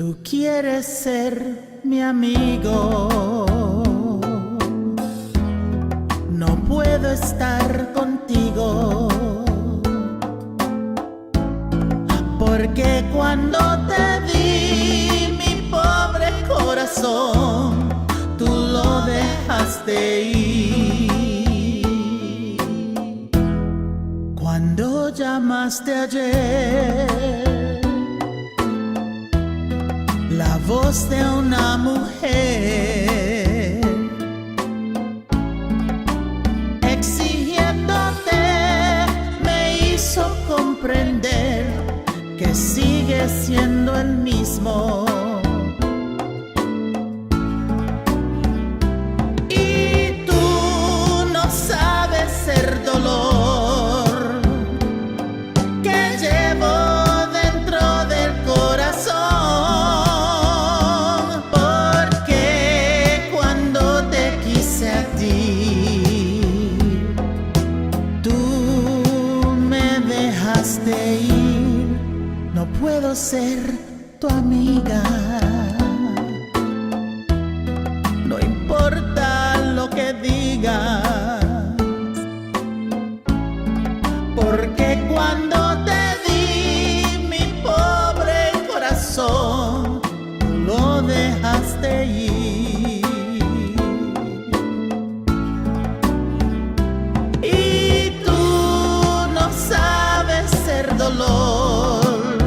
Tú quieres ser mi amigo. No puedo estar contigo, porque cuando te di mi pobre corazón, tú lo dejaste ir. Cuando llamaste ayer, la voz de una mujer exigiéndote me hizo comprender que sigue siendo el mismo. Y tú no sabes el dolor que llevo dentro del corazón, porque cuando te quise a ti, tú me dejaste ir. No puedo ser tu amiga, no importa lo que digas, porque cuando te di mi pobre corazón, tú lo dejaste ir. Y tú no sabes el dolor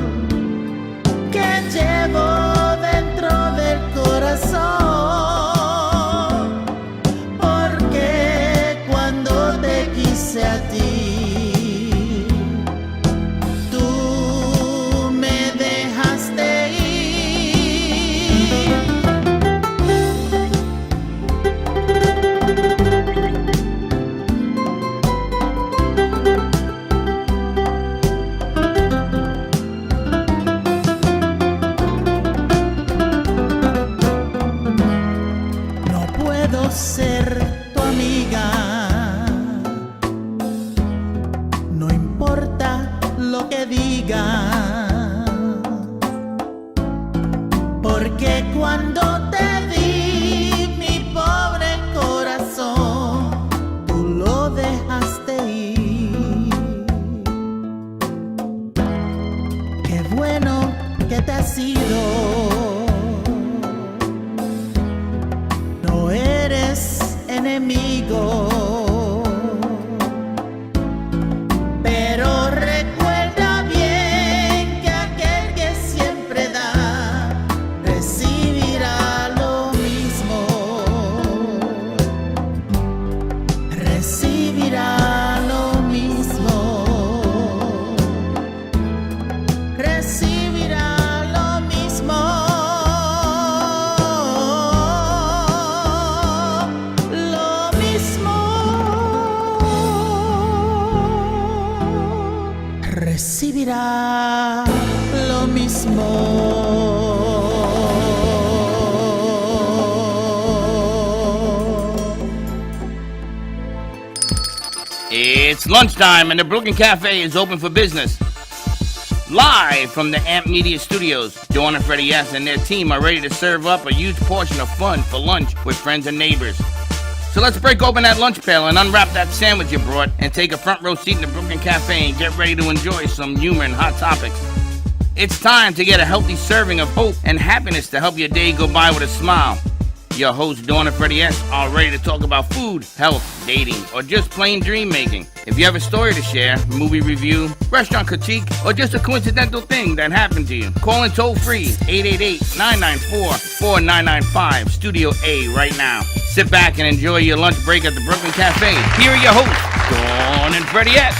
que llevo dentro del corazón, porque cuando te quise a ti, tú me dejaste ir. No puedo ser tu amiga, no importa lo que digas, porque cuando te di mi pobre corazón, tú lo dejaste ir. Qué bueno que te has ido, no eres enemigo, pero recuerda bien que aquel que siempre da recibirá lo mismo, recibirá lo mismo, recibirá lo mismo. Lo mismo, recibirá lo mismo. It's lunchtime and the Brooklyn Café is open for business. Live from the Amp Media Studios, Dawn and Freddie S. and their team are ready to serve up a huge portion of fun for lunch with friends and neighbors. So let's break open that lunch pail and unwrap that sandwich you brought and take a front row seat in the Brooklyn Café and get ready to enjoy some humor and hot topics. It's time to get a healthy serving of hope and happiness to help your day go by with a smile. Your hosts, Dawn and Freddie S., are ready to talk about food, health, dating, or just plain dream making. If you have a story to share, movie review, restaurant critique, or just a coincidental thing that happened to you, call in toll free 888-994-4995, Studio A right now. Sit back and enjoy your lunch break at the Brooklyn Café. Here are your hosts, Dawn and Freddie S.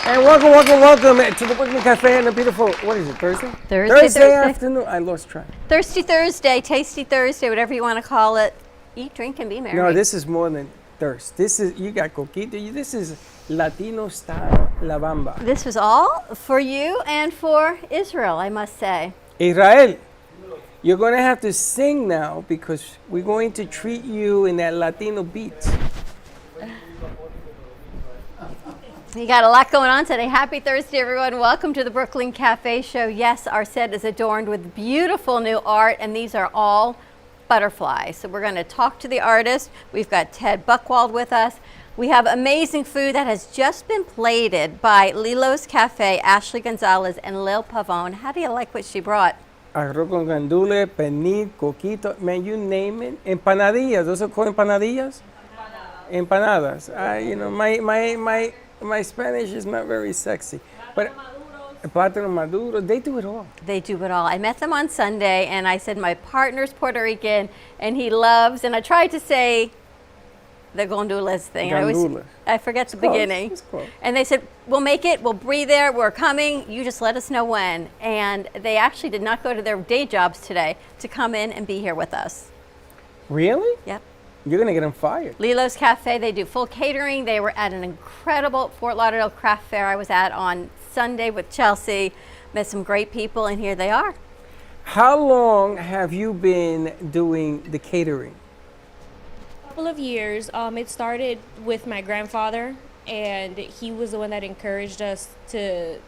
And welcome to the Brooklyn Café on a beautiful, what is it, Thursday? Thursday. Afternoon. I lost track. Thirsty Thursday, Tasty Thursday, whatever you want to call it. Eat, drink, and be merry. No, this is more than thirst. This is, you got coquito. This is Latino style La Bamba. This was all for you and for Israel, I must say. Israel, you're going to have to sing now because we're going to treat you in that Latino beat. You got a lot going on today. Happy Thursday, everyone. Welcome to the Brooklyn Cafe Show. Yes, our set is adorned with beautiful new art, and these are all butterflies. So we're going to talk to the artist. We've got Ted Buckwald with us. We have amazing food that has just been plated by Lelo's Café, Ashley Gonzalez, and Lil Pavone. How do you like what she brought? Arroz con gandules, pernil, coquito, man, you name it. Empanadillas, those are called empanadillas? Empanadas. My Spanish is not very sexy. But plátano maduro, they do it all. They do it all. I met them on Sunday, and I said my partner's Puerto Rican, and he loves, and I tried to say the gondolas thing. I forget the beginning. It's close. And they said, we'll make it, we'll be there, we're coming, you just let us know when. And they actually did not go to their day jobs today to come in and be here with us. Really? Yep. You're going to get them fired. Lelo's Cafe, they do full catering. They were at an incredible Fort Lauderdale craft fair I was at on Sunday with Chelsea. Met some great people, and here they are. How long have you been doing the catering? Couple of years. It started with my grandfather, and he was the one that encouraged us to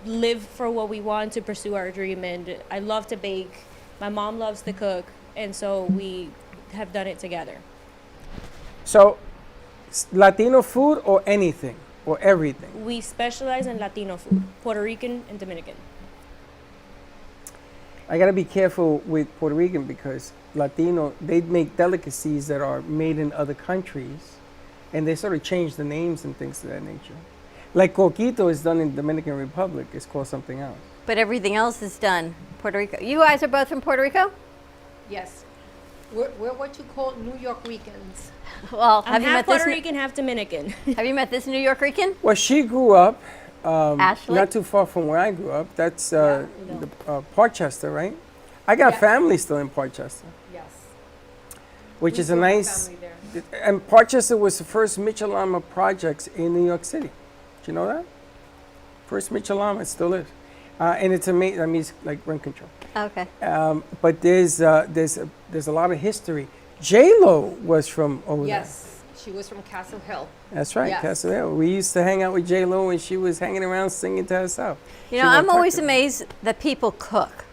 live for what we want, to pursue our dream. And I love to bake. My mom loves to cook, and so we have done it together. So, Latino food or anything or everything? We specialize in Latino food, Puerto Rican and Dominican. I got to be careful with Puerto Rican because Latino, they make delicacies that are made in other countries, and they sort of change the names and things of that nature. Like coquito is done in Dominican Republic, it's called something else. But everything else is done Puerto Rico. You guys are both from Puerto Rico? Yes. We're what you call New York Ricans. Well, I'm half Puerto Rican, half Dominican. Have you met this New York Rican? Well, she grew up Ashley? not too far from where I grew up. That's Portchester, right? I got family still in Portchester, Yes. which We is a still have nice. family there. And Portchester was the first Michelama projects in New York City. Do you know that? First Michelama, it still is, and it's amazing. That means like rent control. Okay. But there's a lot of history. J-Lo was from over there. Yes. She was from Castle Hill. That's right, Yes. Castle Hill. We used to hang out with J-Lo when she was hanging around singing to herself. You She know, wore I'm always tucker. amazed that people cook,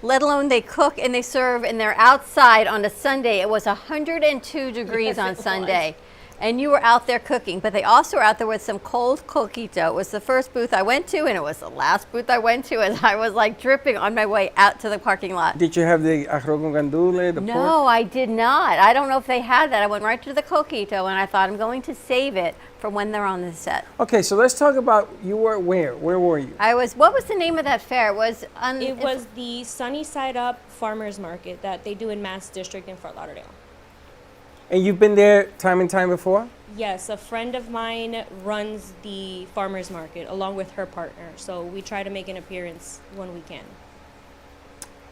let alone they cook and they serve, and they're outside on a Sunday. It was 102 degrees Yes, on it was. Sunday, and you were out there cooking. But they also were out there with some cold coquito. It was the first booth I went to, and it was the last booth I went to, as I was like dripping on my way out to the parking lot. Did you have the arroz con gandule, the pork? No, I did not. I don't know if they had that. I went right to the coquito, and I thought I'm going to save it for when they're on the set. Okay, so let's talk about you were where? Where were you? What was the name of that fair? It was the Sunny Side Up Farmers Market that they do in Mass District in Fort Lauderdale. And you've been there time and time before? Yes, a friend of mine runs the farmers market along with her partner. So we try to make an appearance when we can.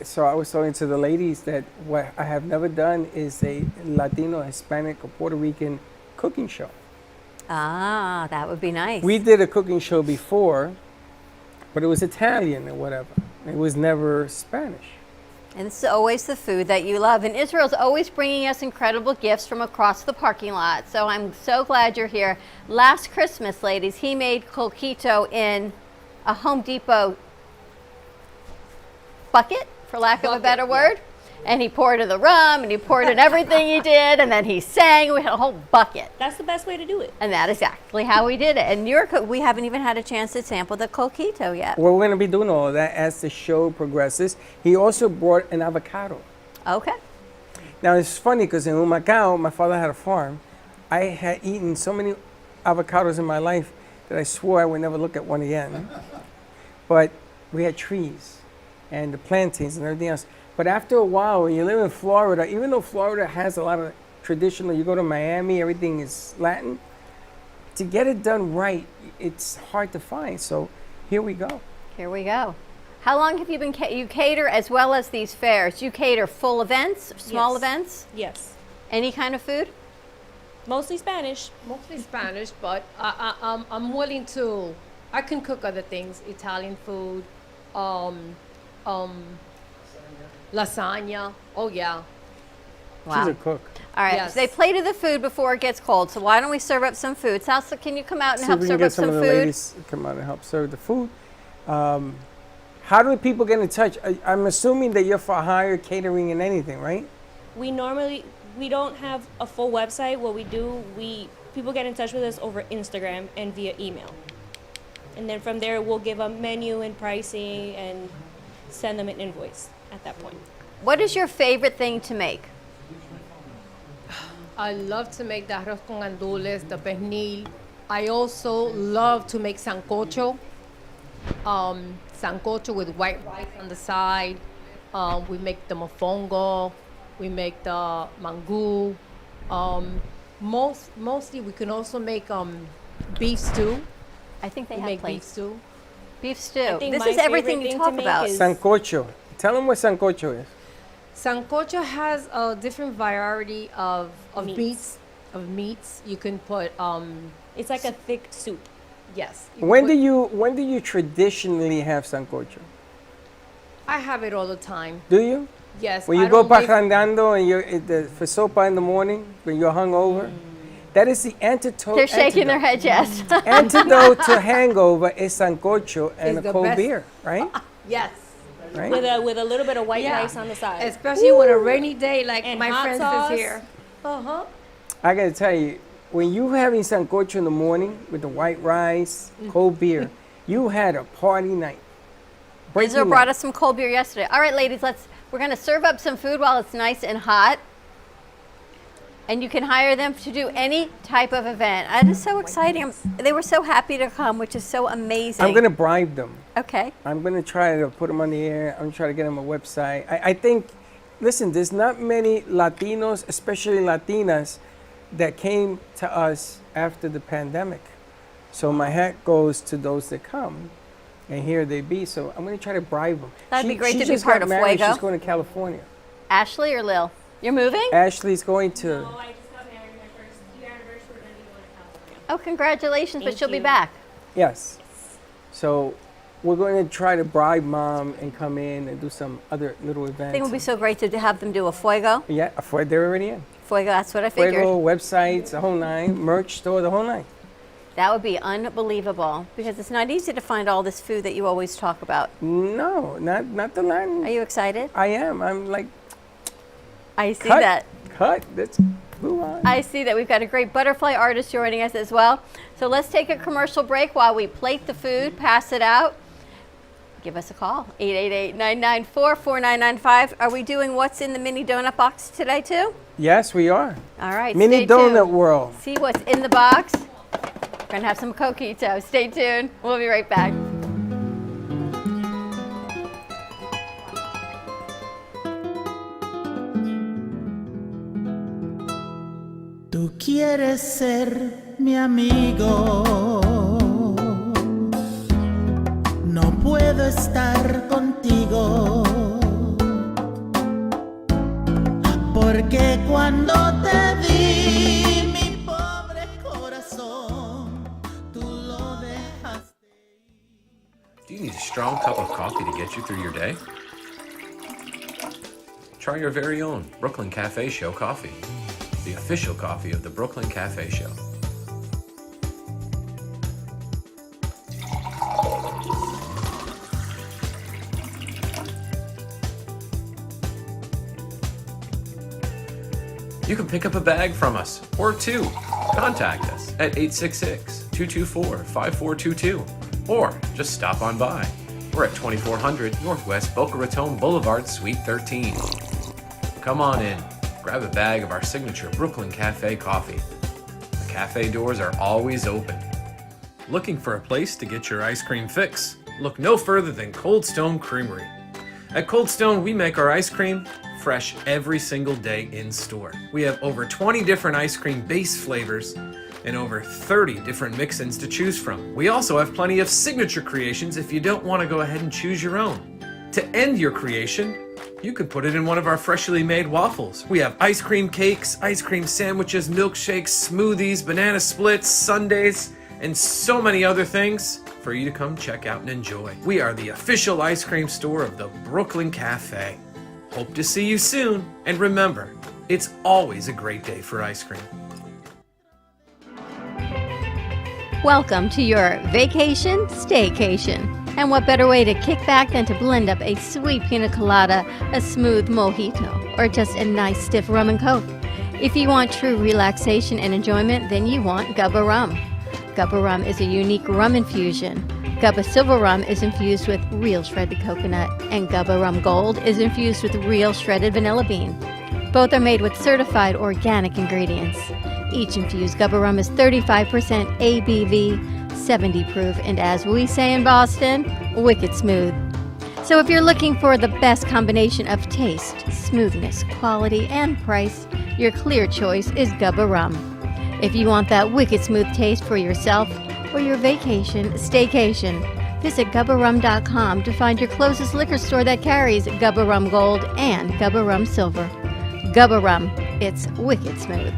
So I was talking to the ladies that what I have never done is a Latino, Hispanic, or Puerto Rican cooking show. Ah, that would be nice. We did a cooking show before, but it was Italian or whatever. It was never Spanish. And it's always the food that you love. And Israel's always bringing us incredible gifts from across the parking lot. So I'm so glad you're here. Last Christmas, ladies, he made coquito in a Home Depot bucket, for lack of a better word. And he poured in the rum, and he poured in everything he did, and then he sang. We had a whole bucket. That's the best way to do it. And that is exactly how we did it. And we haven't even had a chance to sample the coquito yet. Well, we're going to be doing all of that as the show progresses. He also brought an avocado. Okay. Now, it's funny because in Humacao, my father had a farm. I had eaten so many avocados in my life that I swore I would never look at one again. But we had trees and the plantains and everything else. But after a while, when you live in Florida, even though Florida has a lot of traditional, you go to Miami, everything is Latin, to get it done right, it's hard to find. So here we go. Here we go. How long have you been, you cater as well as these fairs? You cater full events, small Yes. events, Yes. any kind of food? Mostly Spanish. Mostly Spanish, but I'm willing to. I can cook other things, Italian food, lasagna. Oh yeah. Wow. She's a cook. All right, Yes. so they plated the food before it gets cold, so why don't we serve up some food? Salsa, can you come out and See if help we can serve get up some some of the food? ladies to come out and help serve the food. How do people get in touch? I'm assuming that you're for hire, catering, and anything, right? We don't have a full website. What we do, people get in touch with us over Instagram and via email. And then from there, we'll give a menu and pricing and send them an invoice at that point. What is your favorite thing to make? I love to make the arroz con gandules, the pernil. I also love to make sancocho. Sancocho with white rice on the side. We make the mofongo. We make the mango. Mostly we can also make beef stew. I think they We have make beef plates. stew. Beef stew. think This my is everything favorite you thing to talk make about. is- Sancocho. Tell them what sancocho is. Sancocho has a different variety of Meats. meats. You can put It's like a thick soup. yes. When do you traditionally have sancocho? I have it all the time. Do you? Yes. When I you go don't wait- parrandando and you're for sopa in the morning when you're hungover, that is the antidote. They're shaking their head, yes. Antidote to hangover is sancocho and Is a the cold best. beer, right? Yes. Right. With a little bit of white Yeah. rice on the side. Especially when a rainy day like And my hot friends sauce. is here. Uh-huh. I gotta tell you, when you having sancocho in the morning with the white rice, cold beer, you had a party night. Breaking Israel brought news. us some cold beer yesterday. All right, ladies, we're going to serve up some food while it's nice and hot. And you can hire them to do any type of event. That is so exciting. They were so happy to come, which is so amazing. I'm gonna bribe them. Okay. I'm gonna try to put them on the air. I'm gonna try to get them a website. I think, listen, there's not many Latinos, especially Latinas, that came to us after the pandemic. So my hat goes to those that come, and here they be. So I'm gonna try to bribe them. That'd be great she to be just part got of married. Fuego. She's going to California. Ashley or Lil? You're moving? Ashley's going to. I just got married. My first year anniversary. We're going to be going to California. Oh, congratulations, but Thank she'll be you. back. Yes. So we're going to try to bribe mom and come in and do some other little events. I think it would be so great to have them do a Fuego. Yeah, they're already in. Fuego, that's what I figured. Fuego, websites, the whole nine, merch store, the whole nine. That would be unbelievable because it's not easy to find all this food that you always talk about. No, not the line. Are you excited? I am. I'm like, I see cut, that. cut. Let's move on. I see that. We've got a great butterfly artist joining us as well. So let's take a commercial break while we plate the food, pass it out. Give us a call, 888-994-4995. Are we doing what's in the mini donut box today too? Yes, we are. All right, Mini stay donut tuned. world. See what's in the box. We're gonna have some coquito. Stay tuned. We'll be right back. Tú quieres ser mi amigo. No puedo estar contigo. Porque cuando te vi, mi pobre corazón, tú lo dejaste. Do you need a strong cup of coffee to get you through your day? Try your very own Brooklyn Café Show coffee, the official coffee of the Brooklyn Café Show. You can pick up a bag from us, or two. Contact us at 866-224-5422, or just stop on by. We're at 2400 Northwest Boca Raton Boulevard, Suite 13. Come on in, grab a bag of our signature Brooklyn Cafe coffee. The cafe doors are always open. Looking for a place to get your ice cream fix? Look no further than Cold Stone Creamery. At Cold Stone, we make our ice cream fresh every single day in store. We have over 20 different ice cream base flavors and over 30 different mix-ins to choose from. We also have plenty of signature creations if you don't want to go ahead and choose your own. To end your creation, you can put it in one of our freshly made waffles. We have ice cream cakes, ice cream sandwiches, milkshakes, smoothies, banana splits, sundaes, and so many other things for you to come check out and enjoy. We are the official ice cream store of the Brooklyn Cafe. Hope to see you soon, and remember, It's always a great day for ice cream. Welcome to your vacation staycation. And what better way to kick back than to blend up a sweet pina colada, a smooth mojito, or just a nice stiff rum and coke. If you want true relaxation and enjoyment, then you want Gubba Rum. Gubba Rum is a unique rum infusion. Gubba Silver Rum is infused with real shredded coconut, and Gubba Rum Gold is infused with real shredded vanilla bean. Both are made with certified organic ingredients. Each infused Gubba Rum is 35% ABV, 70 proof, and as we say in Boston, wicked smooth. So if you're looking for the best combination of taste, smoothness, quality, and price, your clear choice is Gubba Rum. If you want that wicked smooth taste for yourself or your vacation staycation, visit GubbaRum.com to find your closest liquor store that carries Gubba Rum Gold and Gubba Rum Silver. Gubba Rum, it's wicked smooth.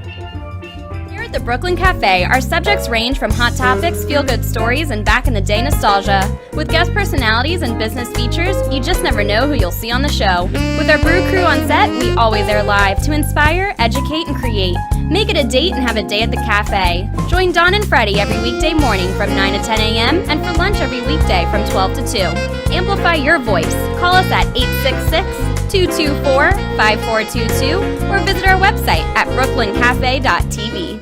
Here at the Brooklyn Café, our subjects range from hot topics, feel-good stories, and back-in-the-day nostalgia. With guest personalities and business features, you just never know who you'll see on the show. With our brew crew on set, we always air live to inspire, educate, and create. Make it a date and have a day at the cafe. Join Dawn and Freddie every weekday morning from 9 to 10 a.m. and for lunch every weekday from 12 to 2. Amplify your voice. Call us at 866-224-5422 or visit our website at brooklyncafe.tv.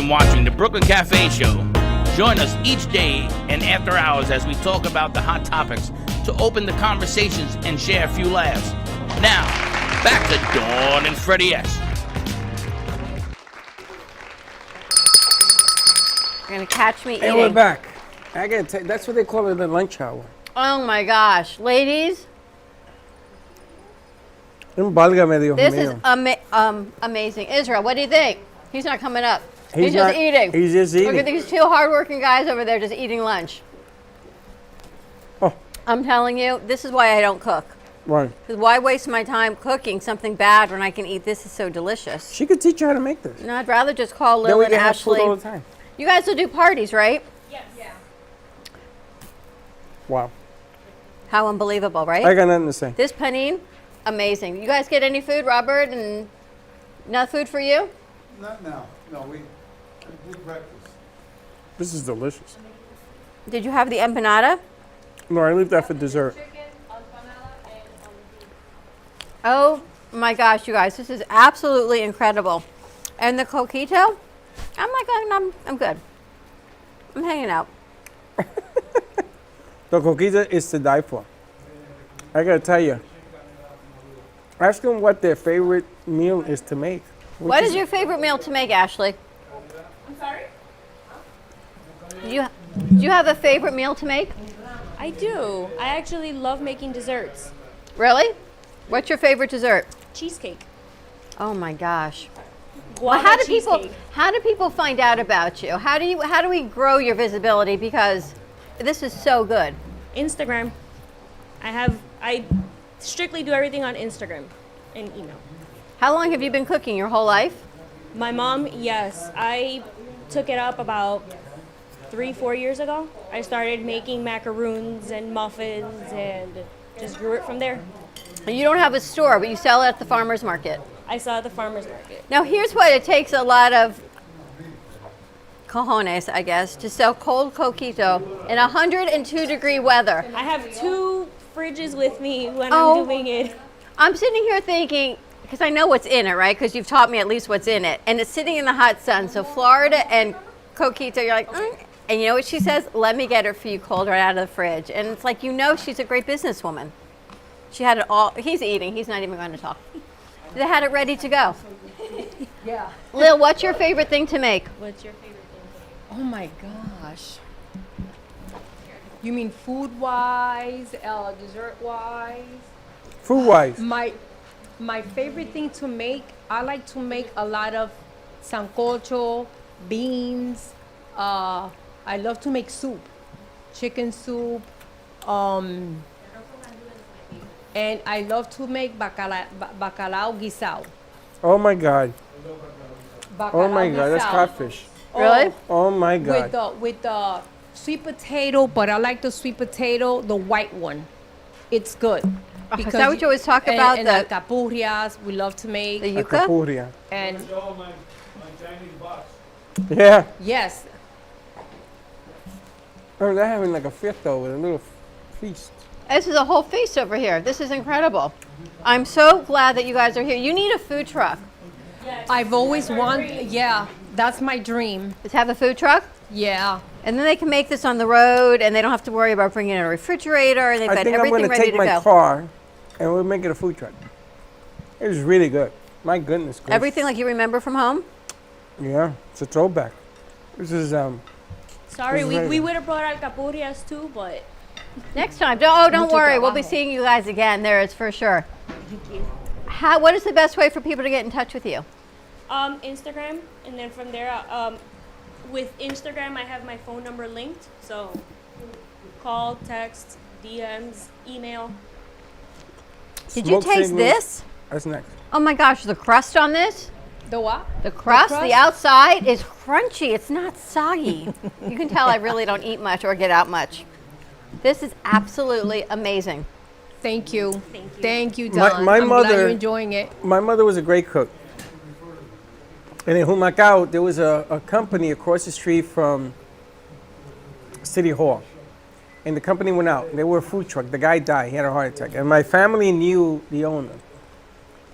Watching the Brooklyn Café Show. Join us each day and after hours as we talk about the hot topics to open the conversations and share a few laughs. Now, back to Dawn and Freddie S. You're going to catch me eating. And we're back. I gotta tell you, that's what they call it, the lunch hour. Oh my gosh. Ladies, Válgame Dios this mío. is amazing. Israel, what do you think? He's not coming up. He's not- just eating. He's just eating. Look at these two hardworking guys over there just eating lunch. Oh, I'm telling you, this is why I don't cook. right. Because why waste my time cooking something bad when I can eat this? Is so delicious. She could teach you how to make this. No, I'd rather just call Then Lil we and can have food Ashley. all the time. You guys will do parties, right? Yes. Yeah. Wow. How unbelievable, right? I got nothing to say. This panini, amazing. You guys get any food, Robert? And not food for you? Not now. No, we breakfast. This is delicious. Did you have the empanada? No, I leave that for dessert. Oh my gosh, you guys, this is absolutely incredible. And the coquito? I'm good. I'm hanging out. The coquita is to die for. I gotta tell you. Ask them what their favorite meal is to make. What is your favorite meal to make, Ashley? I'm sorry? Do you have a favorite meal to make? I do. I actually love making desserts. Really? What's your favorite dessert? Cheesecake. Oh my gosh. Guava How do cheesecake. people find out about you? How do we grow your visibility, because this is so good? Instagram. I strictly do everything on Instagram and email. How long have you been cooking? Your whole life? My mom, yes. I took it up about 3-4 years ago. I started making macaroons and muffins and just grew it from there. And you don't have a store, but you sell it at the farmer's market. I saw at the farmer's market. Now here's what it takes: a lot of cojones, I guess, to sell cold coquito in 102-degree weather. I have 2 fridges with me when Oh. I'm doing it. I'm sitting here thinking, because I know what's in it, right? Because you've taught me at least what's in it. And it's sitting in the hot sun. So Florida and coquito, you're like, And you know what she says? Let me get it for you cold right out of the fridge. And it's like, you know, she's a great businesswoman. She had it all. He's eating. He's not even going to talk. They had it ready to go. Yeah. Lil, what's your favorite thing to make? What's your favorite thing? Oh my gosh. You mean food-wise, dessert-wise? Food-wise. My favorite thing to make, I like to make a lot of sancocho, beans. I love to make soup, chicken soup. And I love to make bacalao guisao. Oh my God. Bacalao Oh my God, that's guisao. catfish. Really? Oh my God. With the sweet potato, but I like the sweet potato, the white one. It's good. Is that what you always talk about? And The alcapurrias, we love to make. the yuca? Acapulco. And Yeah. yes, Oh, they're having like a fifth though with a little feast. This is a whole feast over here. This is incredible. I'm so glad that you guys are here. You need a food truck. I've always wanted, yeah, that's my dream. Let's have a food truck. Yeah. And then they can make this on the road, and they don't have to worry about bringing in a refrigerator. And they've I got think I'm everything gonna ready take to my go. car and we'll make it a food truck. It was really good. My goodness gracious. Everything like you remember from home. Yeah, it's a throwback. This is Sorry, This is very we good. would have brought alcapurrias too, but Next time. Don't Mucho worry. We'll be trabajo. seeing you guys again there, it's for sure. What is the best way for people to get in touch with you? Instagram, and then from there, with Instagram, I have my phone number linked. So call, text, DMs, email. Did you smoke taste signals. this? That's next. Oh my gosh, the crust on this? The what? The crust, crust? the outside is crunchy. It's not soggy. You can tell I really don't eat much or get out much. This is absolutely amazing. Thank you. Thank you. Thank you, My- Don. my I'm glad mother- you're enjoying it. My mother was a great cook. And in Humacao, there was a company across the street from City Hall. And the company went out. They were a food truck. The guy died. He had a heart attack. And my family knew the owner.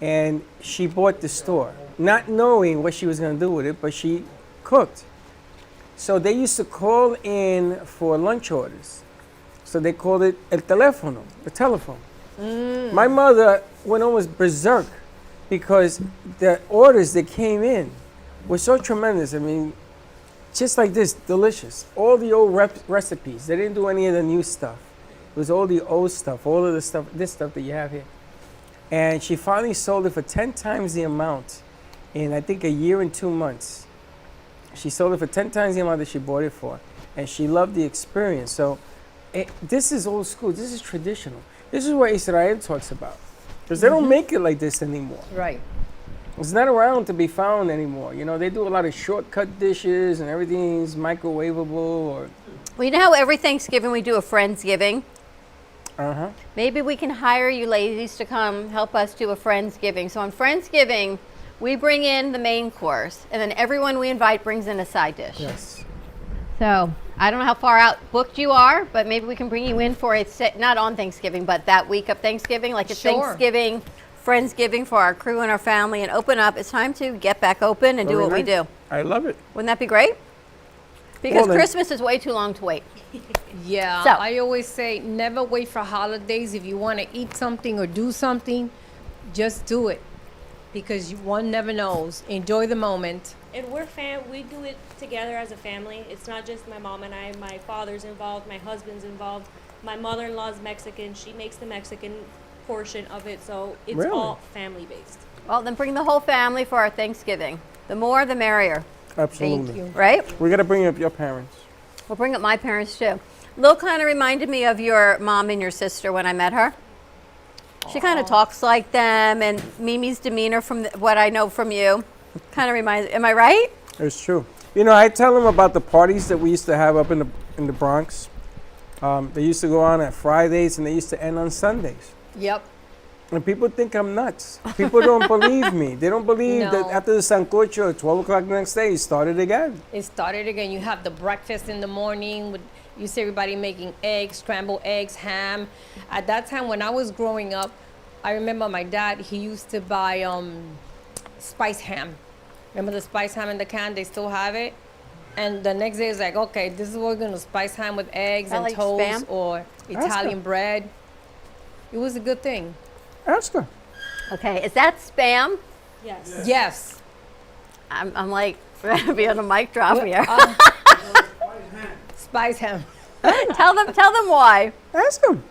And she bought the store, not knowing what she was going to do with it, but she cooked. So they used to call in for lunch orders. So they called it el teléfono, the telephone. My mother went almost berserk because the orders that came in were so tremendous. I mean, just like this, delicious. All the old recipes. They didn't do any of the new stuff. It was all the old stuff, all of the stuff, this stuff that you have here. And she finally sold it for 10 times the amount in, I think, a year and 2 months. She sold it for 10 times the amount that she bought it for. And she loved the experience. So this is old school. This is traditional. This is what Israel talks about. Because they don't make it like this anymore. Right. It's not around to be found anymore. You know, they do a lot of shortcut dishes and everything's microwavable or... Well, you know how every Thanksgiving we do a Friendsgiving? Uh-huh. Maybe we can hire you ladies to come help us do a Friendsgiving. So on Friendsgiving, we bring in the main course, and then everyone we invite brings in a side dish. Yes. So I don't know how far out booked you are, but maybe we can bring you in for not on Thanksgiving, but that week of Thanksgiving, like a Sure. Thanksgiving, Friendsgiving for our crew and our family, and open up. It's time to get back open and do Very what we nice. do. I love it. Wouldn't that be great? Because Well, then- Christmas is way too long to wait. Yeah, So- I always say never wait for holidays. If you want to eat something or do something, just do it. Because one never knows. Enjoy the moment. And we do it together as a family. It's not just my mom and I. My father's involved. My husband's involved. My mother-in-law's Mexican. She makes the Mexican portion of it. So it's Really? all family-based. Well, then bring the whole family for our Thanksgiving. The more, the merrier, Absolutely. Thank you. right? We got to bring up your parents. We'll bring up my parents too. Lil kind of reminded me of your mom and your sister when I met her. She kind of talks like them, and Mimi's demeanor, from what I know from you, kind of reminds. Am I right? It's true. You know, I tell them about the parties that we used to have up in the Bronx. They used to go on at Fridays, and they used to end on Sundays. Yep. And people think I'm nuts. People don't believe me. They don't believe that No. after the sancocho at 12 o'clock the next day, it started again. It started again. You have the breakfast in the morning with you see everybody making eggs, scrambled eggs, ham. At that time when I was growing up, I remember my dad, he used to buy spice ham. Remember the spice ham in the can? They still have it. And the next day it's like, okay, this is what we're gonna spice ham with eggs I and like toast Spam. or Italian bread. It was a good thing. Ask her. Okay, is that Spam? Yes. Yes. I'm like, we're gonna be on a mic drop here. Spice ham. tell them why. Ask him.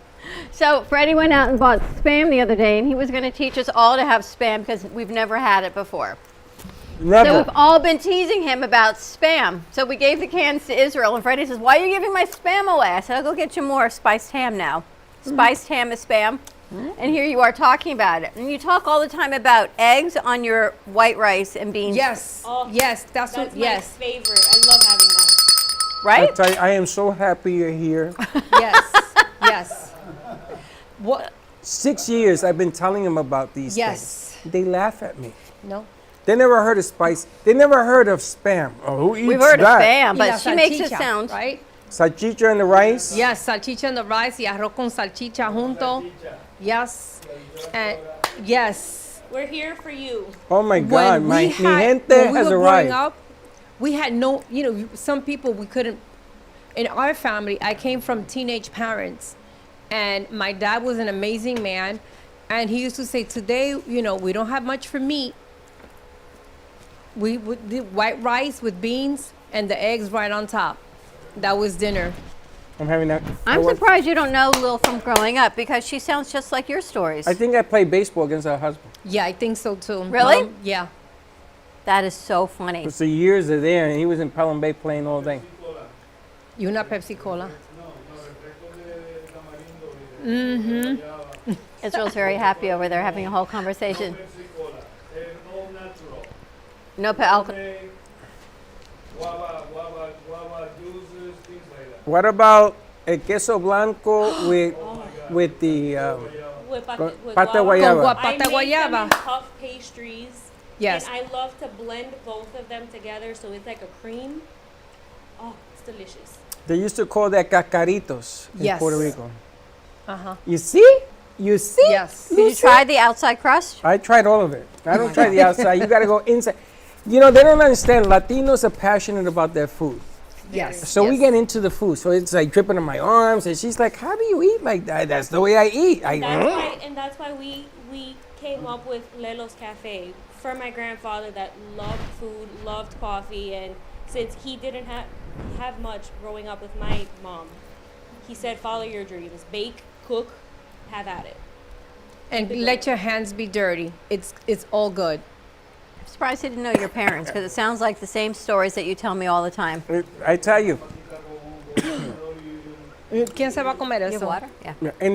So Freddie went out and bought Spam the other day, and he was going to teach us all to have Spam because we've never had it before. So Never. we've all been teasing him about Spam. So we gave the cans to Israel, and Freddie says, "Why are you giving my Spam away?" I said, "I'll go get you more spiced ham now." Spiced ham is Spam. And here you are talking about it. And you talk all the time about eggs on your white rice and beans. Yes. Oh, Yes. That's That's what. my Yes. favorite. I love having that. Right? I tell you, I am so happy you're here. Yes. Yes. What? 6 years I've been telling them about these Yes. things. They laugh at me. No. They never heard of spice. They never heard of Spam. Oh, who eats We've heard that? of Spam, Y but la she makes it salchicha, sound. right. Salchicha and the rice. Yes, salchicha and the rice y arroz con salchicha junto. Yes. And yes. We're here for you. Oh my God, mi gente when we has were growing arrived. up, we had no, some people we couldn't. In our family, I came from teenage parents, and my dad was an amazing man, and he used to say, "Today, we don't have much for meat. We would do white rice with beans and the eggs right on top. That was dinner." I'm having that. I'm surprised you don't know Lil from growing up because she sounds just like your stories. I think I played baseball against her husband. Yeah, I think so too. Really? Yeah. That is so funny. Because the years are there, and he was in Pelham Bay playing all day. You una Pepsi Cola? Israel's very happy over there having a whole conversation. No alcohol. What about el queso blanco with the With pata guava. guayaba? Con I make guayaba. them in puff pastries. Yes. And I love to blend both of them together so it's like a cream. Oh, it's delicious. They used to call that cascaritos in Yes. Puerto Rico. Uh-huh. You see? You see? Yes. Did you try the outside crust? I tried all of it. I don't try the outside. You got to go inside. They don't understand. Latinos are passionate about their food. Yes. So we yes. get into the food. So it's like dripping in my arms. And she's like, how do you eat like that? That's the way I eat. That's why we came up with Lelo's Café for my grandfather that loved food, loved coffee, and since he didn't have much growing up with my mom, he said, follow your dreams, bake, cook, have at it. And let your hands be dirty. It's all good. I'm surprised I didn't know your parents because it sounds like the same stories that you tell me all the time. I tell you, ¿Quién se va a comer You have eso? water? Yeah. in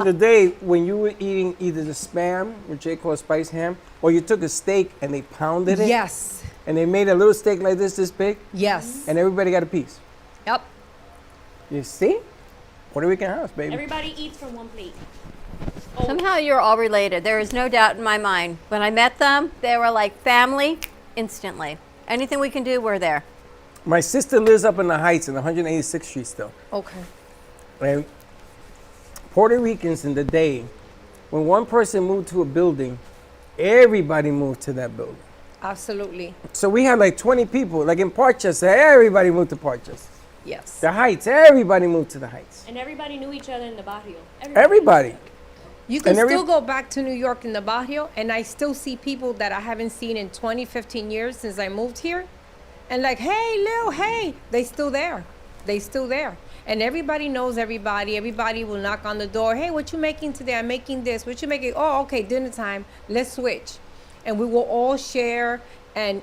the day when you were eating either the Spam, which they call spiced ham, or you took a steak and they pounded it. Yes. And they made a little steak like this big, Yes. and everybody got a piece. Yep. You see? Puerto Rican house, baby. Everybody eats from one plate. Somehow you're all related. There is no doubt in my mind. When I met them, they were like family instantly. Anything we can do, we're there. My sister lives up in the Heights in 186th Street still. Okay. And Puerto Ricans in the day, when one person moved to a building, everybody moved to that building. Absolutely. So we had like 20 people. Like in Parchester, everybody moved to Parchester. Yes. The Heights, everybody moved to the Heights. And everybody knew each other in the barrio. Everybody. You can And still go back to New York in the barrio, and I still see people that I haven't seen in 20, 15 years since I moved here. And like, hey, Lil, hey, they still there. They still there. And everybody knows everybody. Everybody will knock on the door. Hey, what you making today? I'm making this. What you making? Oh, okay, dinner time. Let's switch. And we will all share and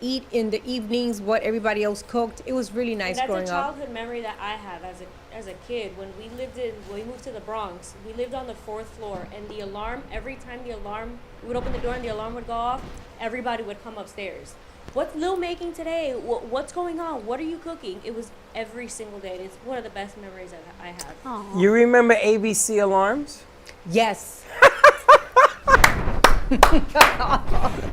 eat in the evenings what everybody else cooked. It was really nice And growing that's a up. childhood memory that I have as a kid. When we moved to the Bronx, we lived on the 4th floor, and the alarm, every time we would open the door and the alarm would go off, everybody would come upstairs. What's Lil making today? What's going on? What are you cooking? It was every single day. It's one of the best memories I have. Aw. You remember ABC alarms? Yes.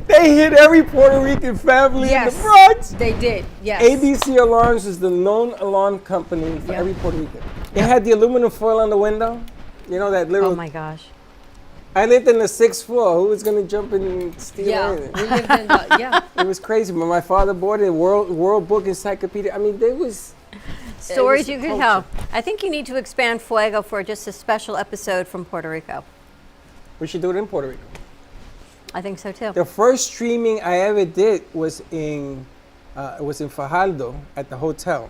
They hit every Puerto Rican family in Yes. the Bronx. They did. Yes. ABC Alarms is the known alarm company for every Puerto Rican. It had the aluminum foil on the window. You know that little. Oh my gosh. I lived in the 6th floor. Who was gonna jump and steal Yeah, anything? we lived in the, yeah. It was crazy. But my father bought it. World Book Encyclopedia. I mean, there was. Stories It you was could culture. tell. I think you need to expand Fuego for just a special episode from Puerto Rico. We should do it in Puerto Rico. I think so too. The first streaming I ever did was in Fajardo at the hotel,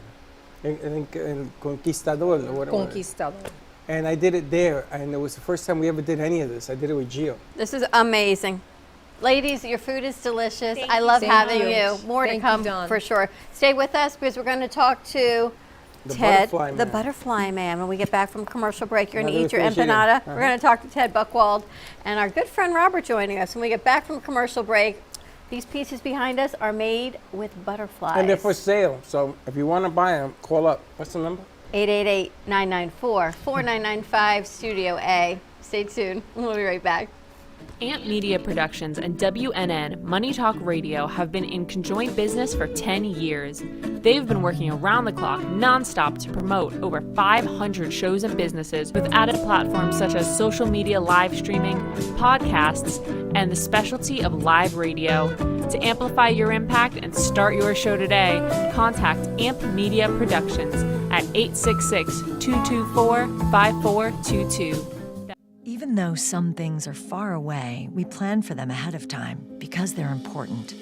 in Conquistador or whatever. Conquistador. And I did it there, and it was the first time we ever did any of this. I did it with Gio. This is amazing. Ladies, your food is delicious. Thank I you love so having much. you. More Thank to you, come Dawn. for sure. Stay with us because we're going to talk to The Ted, Butterfly the Man. Butterfly Man. When we get back from commercial break, you're going to Another eat your fish eater. empanada. We're going to talk to Ted Buckwald and our good friend Robert joining us. When we get back from commercial break, these pieces behind us are made with butterflies. And they're for sale. So if you want to buy them, call up. What's the number? 888-994-4995, Studio A. Stay tuned. We'll be right back. Ant Media Productions and WNN Money Talk Radio have been in conjoint business for 10 years. They've been working around the clock, nonstop, to promote over 500 shows and businesses with added platforms such as social media live streaming, podcasts, and the specialty of live radio. To amplify your impact and start your show today, contact Amp Media Productions at 866-224-5422. Even though some things are far away, we plan for them ahead of time because they're important.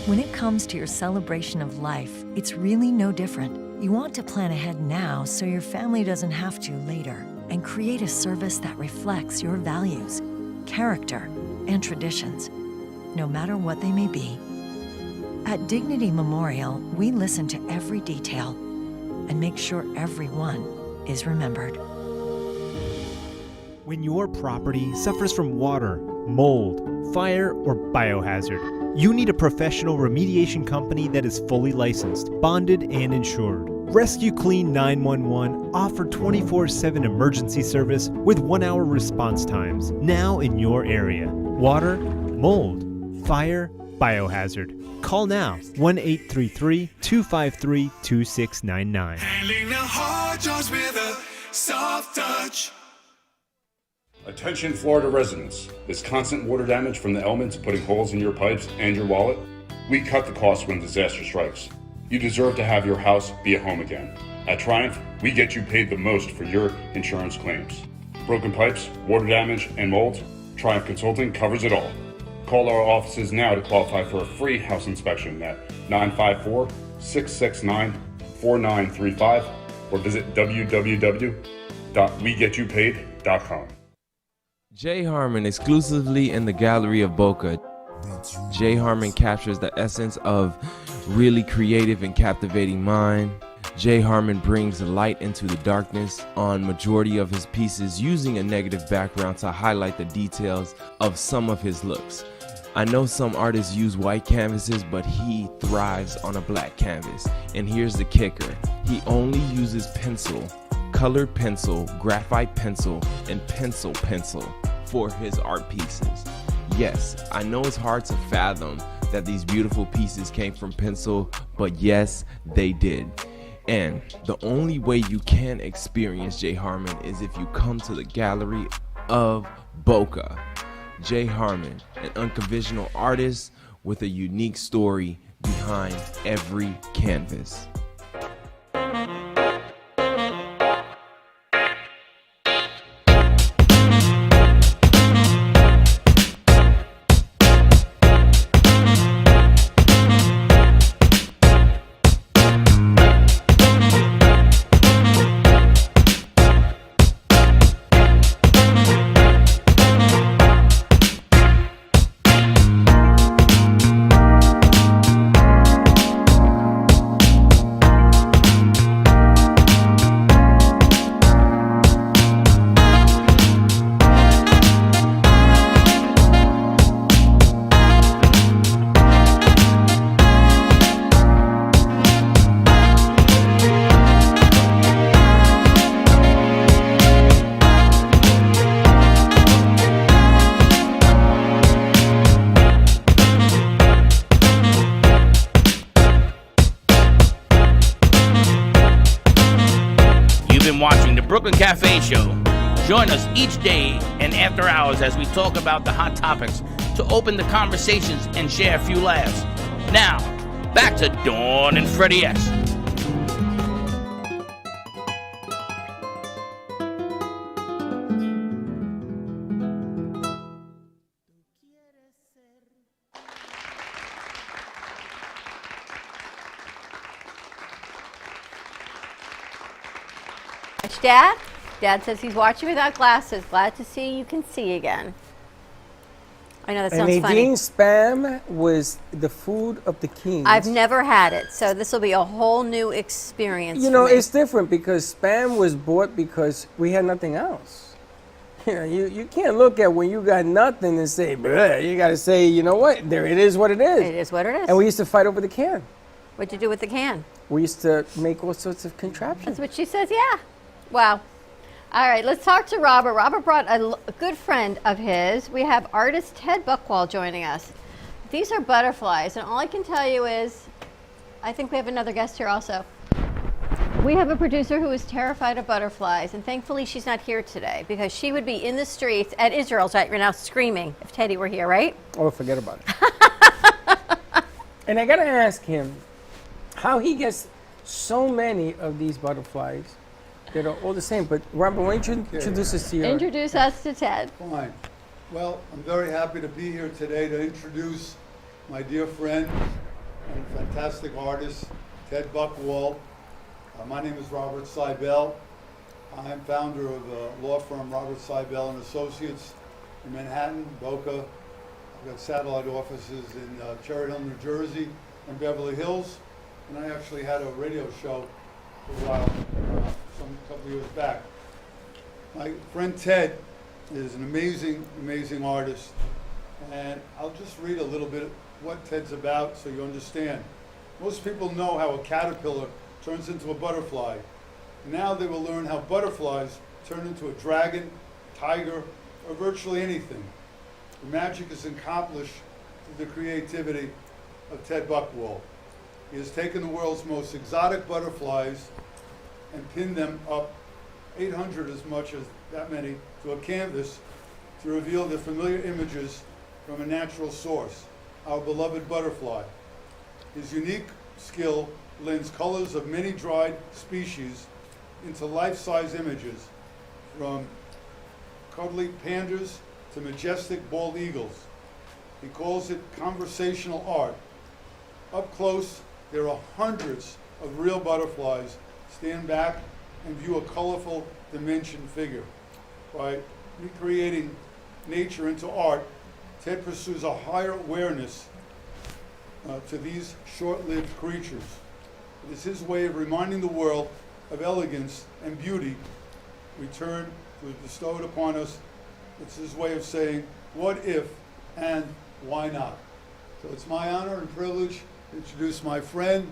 When it comes to your celebration of life, it's really no different. You want to plan ahead now so your family doesn't have to later, and create a service that reflects your values, character, and traditions, no matter what they may be. At Dignity Memorial, we listen to every detail and make sure everyone is remembered. When your property suffers from water, mold, fire, or biohazard, you need a professional remediation company that is fully licensed, bonded, and insured. Rescue Clean 911 offer 24/7 emergency service with 1-hour response times now in your area. Water, mold, fire, biohazard. Call now 1-833-253-2699. Handling the hard jobs with a soft touch. Attention Florida residents. Is constant water damage from the elements putting holes in your pipes and your wallet? We cut the cost when disaster strikes. You deserve to have your house be a home again. At Triumph, we get you paid the most for your insurance claims. Broken pipes, water damage, and mold? Triumph Consulting covers it all. Call our offices now to qualify for a free house inspection at 954-669-4935 or visit www.wegetYouPaid.com. Jay Harmon exclusively in the Gallery of Boca. Jay Harmon captures the essence of really creative and captivating mind. Jay Harmon brings light into the darkness on majority of his pieces, using a negative background to highlight the details of some of his looks. I know some artists use white canvases, but he thrives on a black canvas. And here's the kicker. He only uses pencil, colored pencil, graphite pencil, and pencil for his art pieces. Yes, I know it's hard to fathom that these beautiful pieces came from pencil, but yes, they did. And the only way you can experience Jay Harmon is if you come to the Gallery of Boca. Jay Harmon, an unconventional artist with a unique story behind every canvas. Watching the Brooklyn Café Show. Join us each day and after hours as we talk about the hot topics to open the conversations and share a few laughs. Now, back to Dawn and Freddie S. Dad? Dad says he's watching without glasses. Glad to see you can see again. I know that sounds and funny. Spam was the food of the kings. I've never had it, so this will be a whole new experience. You know, for me. it's different because Spam was bought because we had nothing else. You know, you can't look at when you got nothing and say, bleh. You got to say, you know what? There it is what it is. It is what it is. And we used to fight over the can. What'd you do with the can? We used to make all sorts of contraptions. That's what she says, yeah. Wow. All right, let's talk to Robert. Robert brought a good friend of his. We have artist Ted Buckwald joining us. These are butterflies, and all I can tell you is, I think we have another guest here also. We have a producer who is terrified of butterflies, and thankfully she's not here today because she would be in the streets at Israel's right now screaming if Teddy were here, right? Oh, forget about it. And I got to ask him how he gets so many of these butterflies that are all the same. But Robert, why don't you introduce us to your... Introduce us to Ted. Fine. Well, I'm very happy to be here today to introduce my dear friend and fantastic artist, Ted Buckwald. My name is Robert Seibel. I am founder of the law firm Robert Seibel and Associates in Manhattan, Boca. I've got satellite offices in Cherry Hill, New Jersey, and Beverly Hills. And I actually had a radio show for a while, a couple of years back. My friend Ted is an amazing, amazing artist. And I'll just read a little bit what Ted's about so you understand. Most people know how a caterpillar turns into a butterfly. Now they will learn how butterflies turn into a dragon, tiger, or virtually anything. The magic is accomplished through the creativity of Ted Buckwald. He has taken the world's most exotic butterflies and pinned them up, 800 as much as that many, to a canvas to reveal the familiar images from a natural source, our beloved butterfly. His unique skill blends colors of many dried species into life-size images, from cuddly pandas to majestic bald eagles. He calls it conversational art. Up close, there are hundreds of real butterflies. Stand back and view a colorful dimension figure. By recreating nature into art, Ted pursues a higher awareness to these short-lived creatures. It is his way of reminding the world of elegance and beauty return was bestowed upon us. It's his way of saying, what if and why not? So it's my honor and privilege to introduce my friend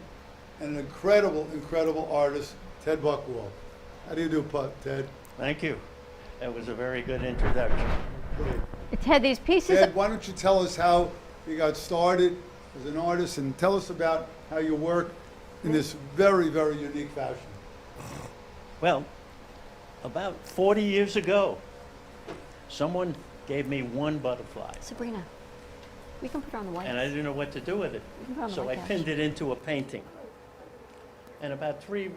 and an incredible, incredible artist, Ted Buckwald. How do you do, Ted? Thank you. That was a very good introduction. Great. Ted, these pieces... Ted, why don't you tell us how you got started as an artist and tell us about how you work in this very, very unique fashion. Well, about 40 years ago, someone gave me one butterfly. Sabrina, we can put it on the white. And I didn't know what to do with it. So I pinned it into a painting. And about 3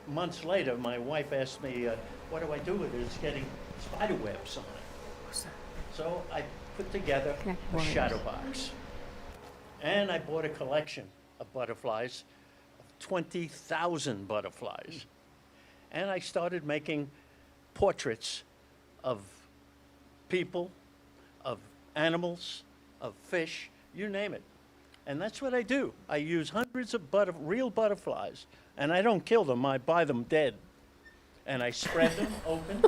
months later, my wife asked me, what do I do with it? It's getting spider webs on it. So I put together a shadow box. And I bought a collection of butterflies, 20,000 butterflies. And I started making portraits of people, of animals, of fish, you name it. And that's what I do. I use hundreds of real butterflies, and I don't kill them, I buy them dead. And I spread them open,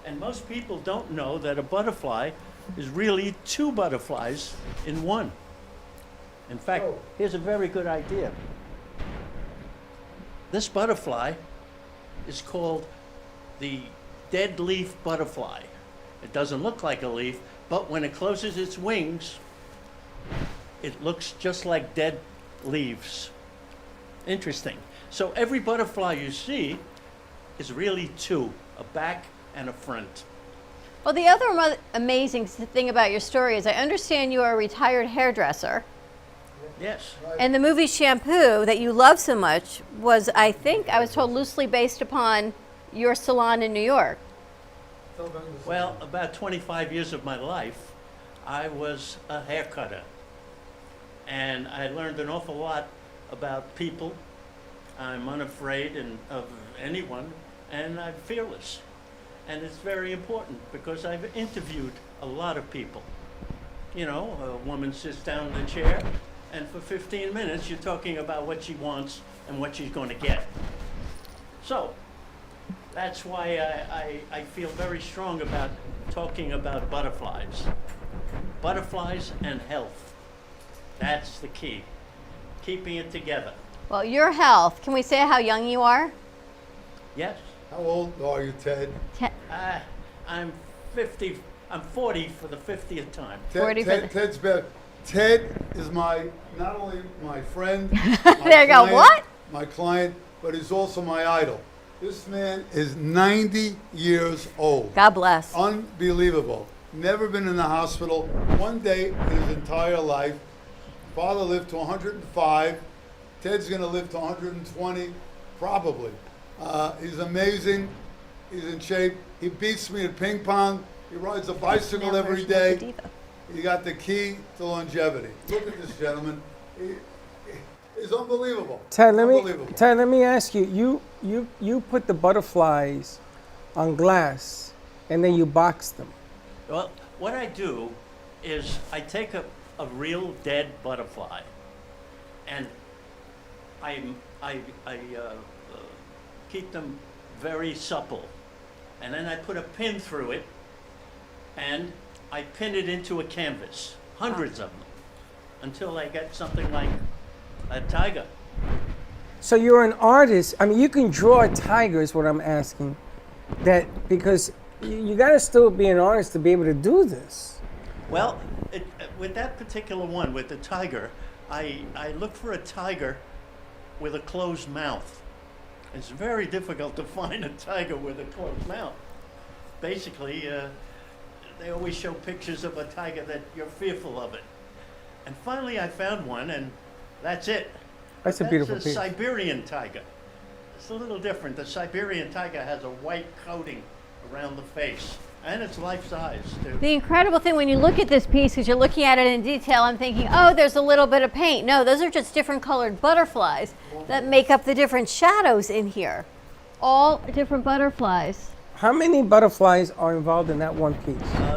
and most people don't know that a butterfly is really 2 butterflies in one. In fact, here's a very good idea. This butterfly is called the dead leaf butterfly. It doesn't look like a leaf, but when it closes its wings, it looks just like dead leaves. Interesting. So every butterfly you see is really 2, a back and a front. Well, the other amazing thing about your story is I understand you are a retired hairdresser. Yes. And the movie Shampoo that you love so much was, I think, I was told, loosely based upon your salon in New York. Well, about 25 years of my life, I was a hair cutter. And I learned an awful lot about people. I'm unafraid of anyone, and I'm fearless. And it's very important because I've interviewed a lot of people. You know, a woman sits down in a chair, and for 15 minutes you're talking about what she wants and what she's going to get. So, that's why I feel very strong about talking about butterflies. Butterflies and health. That's the key. Keeping it together. Well, your health, can we say how young you are? Yes. How old are you, Ted? I'm 50. I'm 40 for the 50th time. Ted's better. Ted is not only my friend, there you go. What? My client, but he's also my idol. This man is 90 years old. God bless. Unbelievable. Never been in the hospital one day in his entire life. Father lived to 105. Ted's going to live to 120, probably. He's amazing. He's in shape. He beats me at ping pong. He rides a bicycle every day. He got the key to longevity. Look at this gentleman. He's unbelievable. Ted, let me ask you. You put the butterflies on glass, and then you box them. Well, what I do is I take a real dead butterfly, and I keep them very supple, and then I put a pin through it, and I pin it into a canvas, hundreds of them, until I get something like a tiger. So you're an artist. I mean, you can draw a tiger is what I'm asking. Because you got to still be an artist to be able to do this. Well, with that particular one, with the tiger, I look for a tiger with a closed mouth. It's very difficult to find a tiger with a closed mouth. Basically, they always show pictures of a tiger that you're fearful of it. And finally I found one, and that's it. That's a beautiful piece. piece. That's a Siberian tiger. It's a little different. The Siberian tiger has a white coating around the face, and it's life-size, too. The incredible thing when you look at this piece, because you're looking at it in detail, I'm thinking, oh, there's a little bit of paint. No, those are just different colored butterflies that make up the different shadows in here. All different butterflies. How many butterflies are involved in that one piece?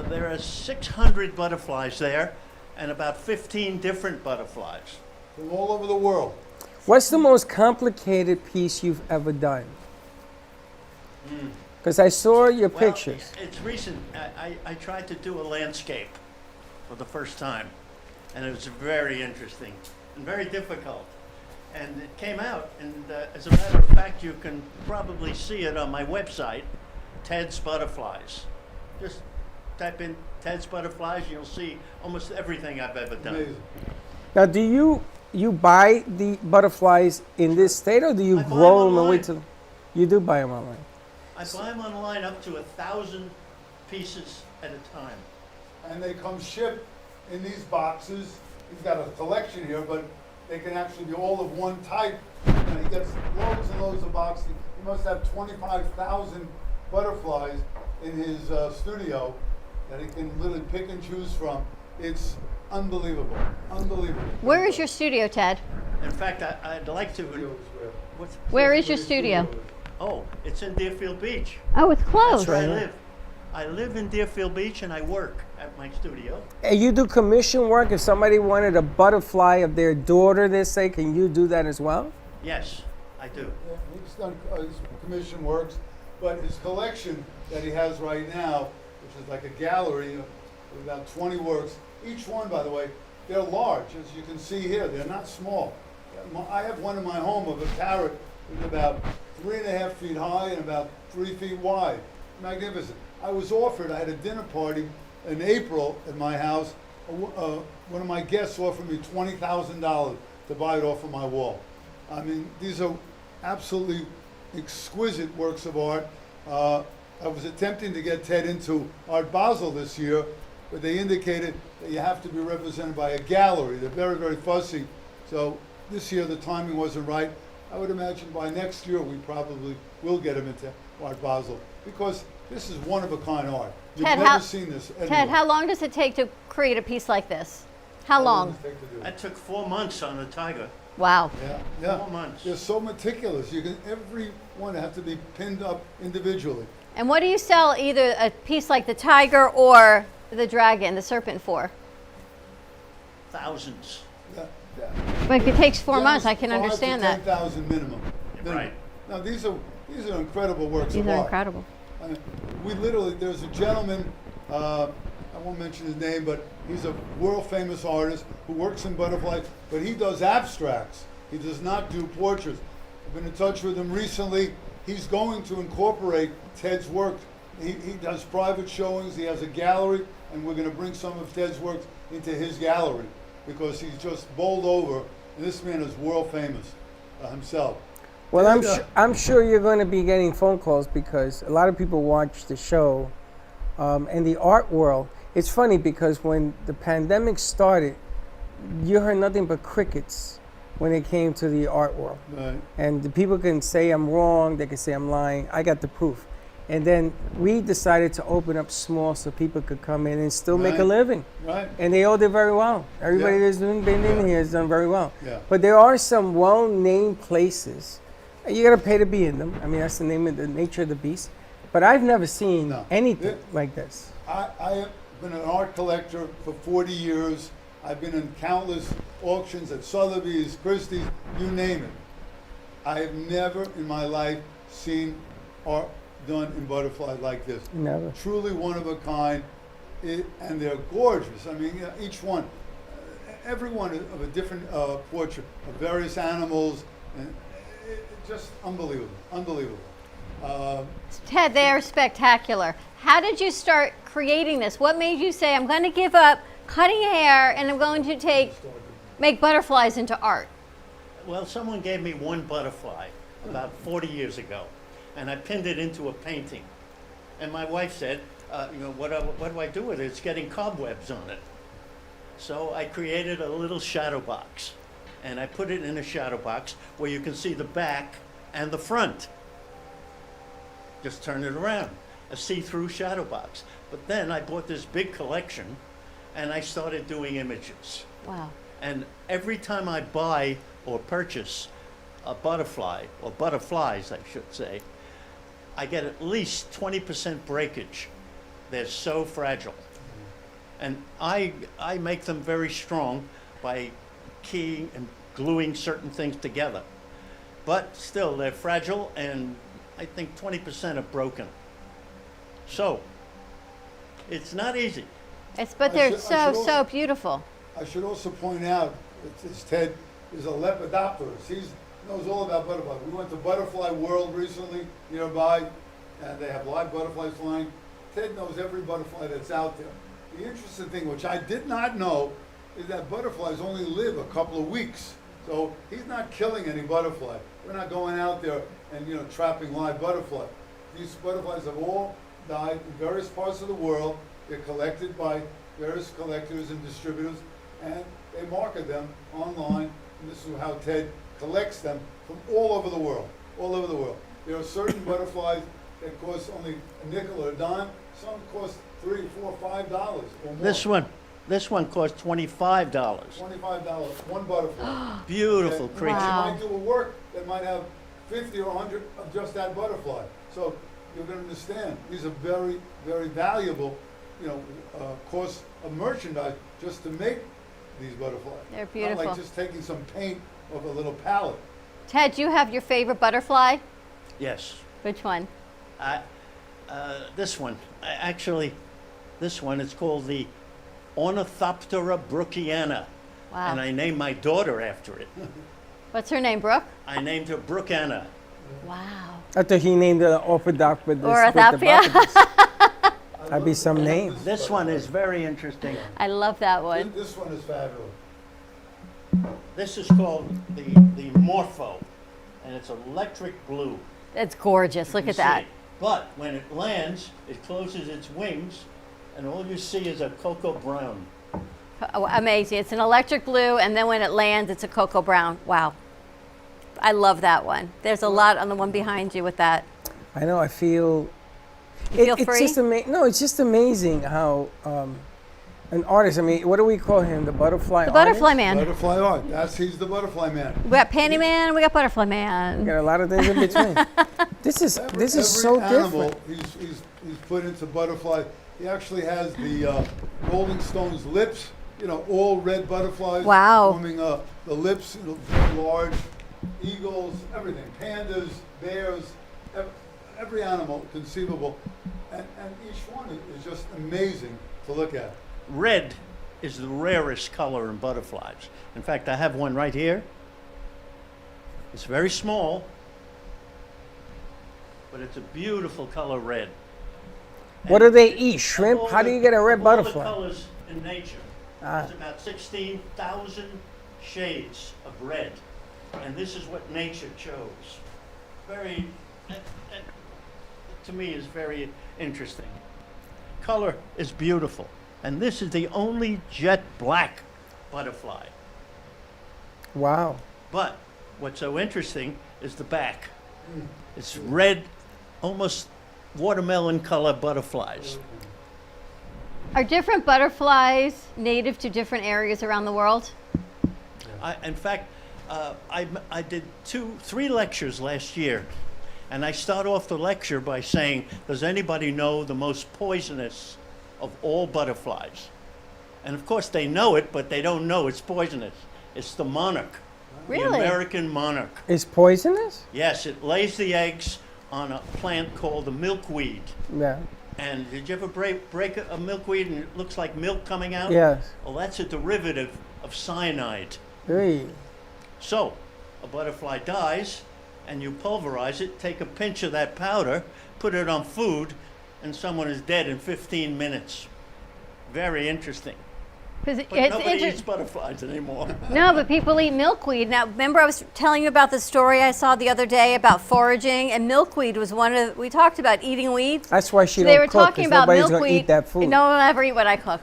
There are 600 butterflies there, and about 15 different butterflies. From all over the world. What's the most complicated piece you've ever done? Because I saw your pictures. It's recent. I tried to do a landscape for the first time, and it was very interesting and very difficult. And it came out, and as a matter of fact, you can probably see it on my website, Ted's Butterflies. Just type in Ted's Butterflies, and you'll see almost everything I've ever done. Amazing. Now, do you buy the butterflies in this state, or do you grow them and wait till you do buy them online? I buy them online up to 1,000 pieces at a time. And they come shipped in these boxes. He's got a collection here, but they can actually be all of one type. And he gets loads and loads of boxes. He must have 25,000 butterflies in his studio that he can literally pick and choose from. It's unbelievable. Unbelievable. Where is your studio, Ted? In fact, I'd like to. Where is your studio? Oh, it's in Deerfield Beach. Oh, it's close. That's where I live. I live in Deerfield Beach, and I work at my studio. And you do commission work? If somebody wanted a butterfly of their daughter, they say, can you do that as well? Yes, I do. Yeah, he's done his commission works, but his collection that he has right now, which is like a gallery of about 20 works, each one, by the way, they're large, as you can see here. They're not small. I have one in my home of a parrot that's about 3.5 feet high and about 3 feet wide. Magnificent. I was offered, I had a dinner party in April at my house. One of my guests offered me $20,000 to buy it off of my wall. I mean, these are absolutely exquisite works of art. I was attempting to get Ted into Art Basel this year, but they indicated that you have to be represented by a gallery. They're very, very fussy. So this year the timing wasn't right. I would imagine by next year we probably will get him into Art Basel because this is one-of-a-kind art. You've never seen this anywhere. Ted, how long does it take to create a piece like this? How long? does it take to do it? That took 4 months on the tiger. Wow. Yeah. 4 months. They're so meticulous. Every one have to be pinned up individually. And what do you sell either a piece like the tiger or the dragon, the serpent for? Thousands. Yeah. But if it takes 4 months, I can 5,000 to understand that. 10,000 minimum. Right. Now these are incredible works These of are art. incredible. I mean, there's a gentleman, I won't mention his name, but he's a world famous artist who works in butterflies, but he does abstracts. He does not do portraits. I've been in touch with him recently. He's going to incorporate Ted's work. He does private showings, he has a gallery, and we're going to bring some of Ted's works into his gallery because he's just bowled over, and this man is world famous himself. Well, I'm sure you're going to be getting phone calls because a lot of people watch the show. And the art world, it's funny because when the pandemic started, you heard nothing but crickets when it came to the art world. Right. And the people can say I'm wrong, they can say I'm lying. I got the proof. And then we decided to open up small so people could come in and still make a living. Right. And they all did very well. Everybody that's been in here has done very well. Yeah. But there are some well-named places. You got to pay to be in them. I mean, that's the name of the nature of the beast. But I've never seen anything like this. I have been an art collector for 40 years. I've been in countless auctions at Sotheby's, Christie's, you name it. I have never in my life seen art done in butterfly like this. Never. Truly one of a kind, and they're gorgeous. I mean, each one, every one of a different portrait of various animals, and just unbelievable, unbelievable. Ted, they are spectacular. How did you start creating this? What made you say, I'm going to give up cutting hair and I'm going to make butterflies into art? Well, someone gave me one butterfly about 40 years ago, and I pinned it into a painting. And my wife said, what do I do with it? It's getting cobwebs on it. So I created a little shadow box, and I put it in a shadow box where you can see the back and the front. Just turn it around, a see-through shadow box. But then I bought this big collection, and I started doing images. Wow. And every time I buy or purchase a butterfly, or butterflies, I should say, I get at least 20% breakage. They're so fragile. And I make them very strong by keying and gluing certain things together. But still, they're fragile, and I think 20% are broken. So, it's not easy. But they're so beautiful. I should also point out that Ted is a lepidopterist. He knows all about butterflies. We went to Butterfly World recently nearby, and they have live butterflies flying. Ted knows every butterfly that's out there. The interesting thing, which I did not know, is that butterflies only live a couple of weeks. So he's not killing any butterfly. We're not going out there and trapping live butterfly. These butterflies have all died in various parts of the world. They're collected by various collectors and distributors, and they market them online. And this is how Ted collects them from all over the world. All over the world. There are certain butterflies that cost only a nickel or a dime. Some cost $3, $4, $5 or more. This one cost $25. $25, one butterfly. Beautiful creature. You might do a work that might have 50 or 100 of just that butterfly. So you're going to understand these are very, very valuable, cost of merchandise just to make these butterflies. They're beautiful. Not like just taking some paint off a little palette. Ted, do you have your favorite butterfly? Yes. Which one? This one. This one is called the Ornithoptera brookiana. Wow. And I named my daughter after it. What's her name, Brooke? I named her Brooke Anna. Wow. I thought he named it Orthodox. Ornithoptera. That'd be some name. This one is very interesting. I love that one. This one is fabulous. This is called the Morpho, and it's electric blue. It's gorgeous. Look at that. But when it lands, it closes its wings, and all you see is a cocoa brown. Oh, amazing. It's an electric blue, and then when it lands, it's a cocoa brown. Wow. I love that one. There's a lot on the one behind you with that. I know. I feel. You feel It's free? just No, it's just amazing how an artist. I mean, what do we call him? The butterfly. The butterfly artist? man. Butterfly art. He's the butterfly man. We got Panty Man, we got Butterfly Man. We got a lot of things in between. This is Every so animal different. he's put into butterfly. He actually has the Rolling Stones lips. You know, all red butterflies. Wow. Forming the lips, very large. Eagles, everything. Pandas, bears, every animal conceivable, and each one is just amazing to look at. Red is the rarest color in butterflies. In fact, I have one right here. It's very small, but it's a beautiful color red. What do they eat? Shrimp? How do you get a red butterfly? All the colors in nature. There's about 16,000 shades of red. And this is what nature chose. To me, is very interesting. Color is beautiful. And this is the only jet black butterfly. Wow. But what's so interesting is the back. It's red, almost watermelon color butterflies. Are different butterflies native to different areas around the world? In fact, I did 3 lectures last year, and I start off the lecture by saying, does anybody know the most poisonous of all butterflies? And of course they know it, but they don't know it's poisonous. It's the monarch. Really? The American monarch. It's poisonous? Yes, it lays the eggs on a plant called the milkweed. Yeah. And did you ever break a milkweed and it looks like milk coming out? Yes. Well, that's a derivative of cyanide. Hey. So, a butterfly dies, and you pulverize it, take a pinch of that powder, put it on food, and someone is dead in 15 minutes. Very interesting. But nobody eats butterflies anymore. No, but people eat milkweed. Now, remember I was telling you about the story I saw the other day about foraging, and milkweed was we talked about eating weeds. That's why she So they don't were cook, talking 'cause about nobody's milkweed. gonna eat that food. No one will ever eat what I cook.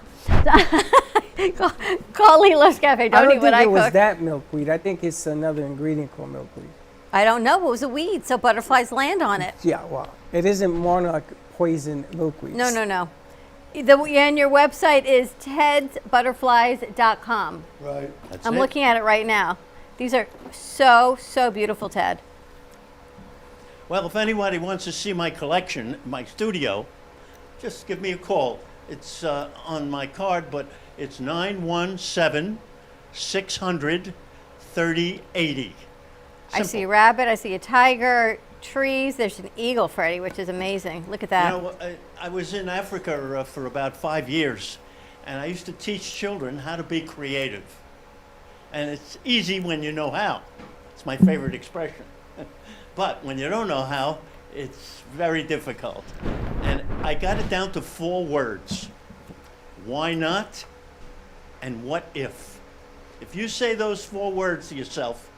Call Lelo's Cafe. Don't eat what I I don't think it was cook. that milkweed. I think it's another ingredient called milkweed. I don't know. It was a weed, so butterflies land on it. Yeah, well, it isn't monarch poison milkweed. No. And your website is tedsbutterflies.com. Right. I'm looking at it right now. These are so beautiful, Ted. Well, if anybody wants to see my collection, my studio, just give me a call. It's on my card, but it's 917-600-3080. I see a rabbit. I see a tiger. Trees. There's an eagle, Freddie, which is amazing. Look at that. You know, I was in Africa for about 5 years, and I used to teach children how to be creative. And it's easy when you know how. It's my favorite expression. But when you don't know how, it's very difficult. And I got it down to 4 words. Why not? And what if? If you say those 4 words to yourself,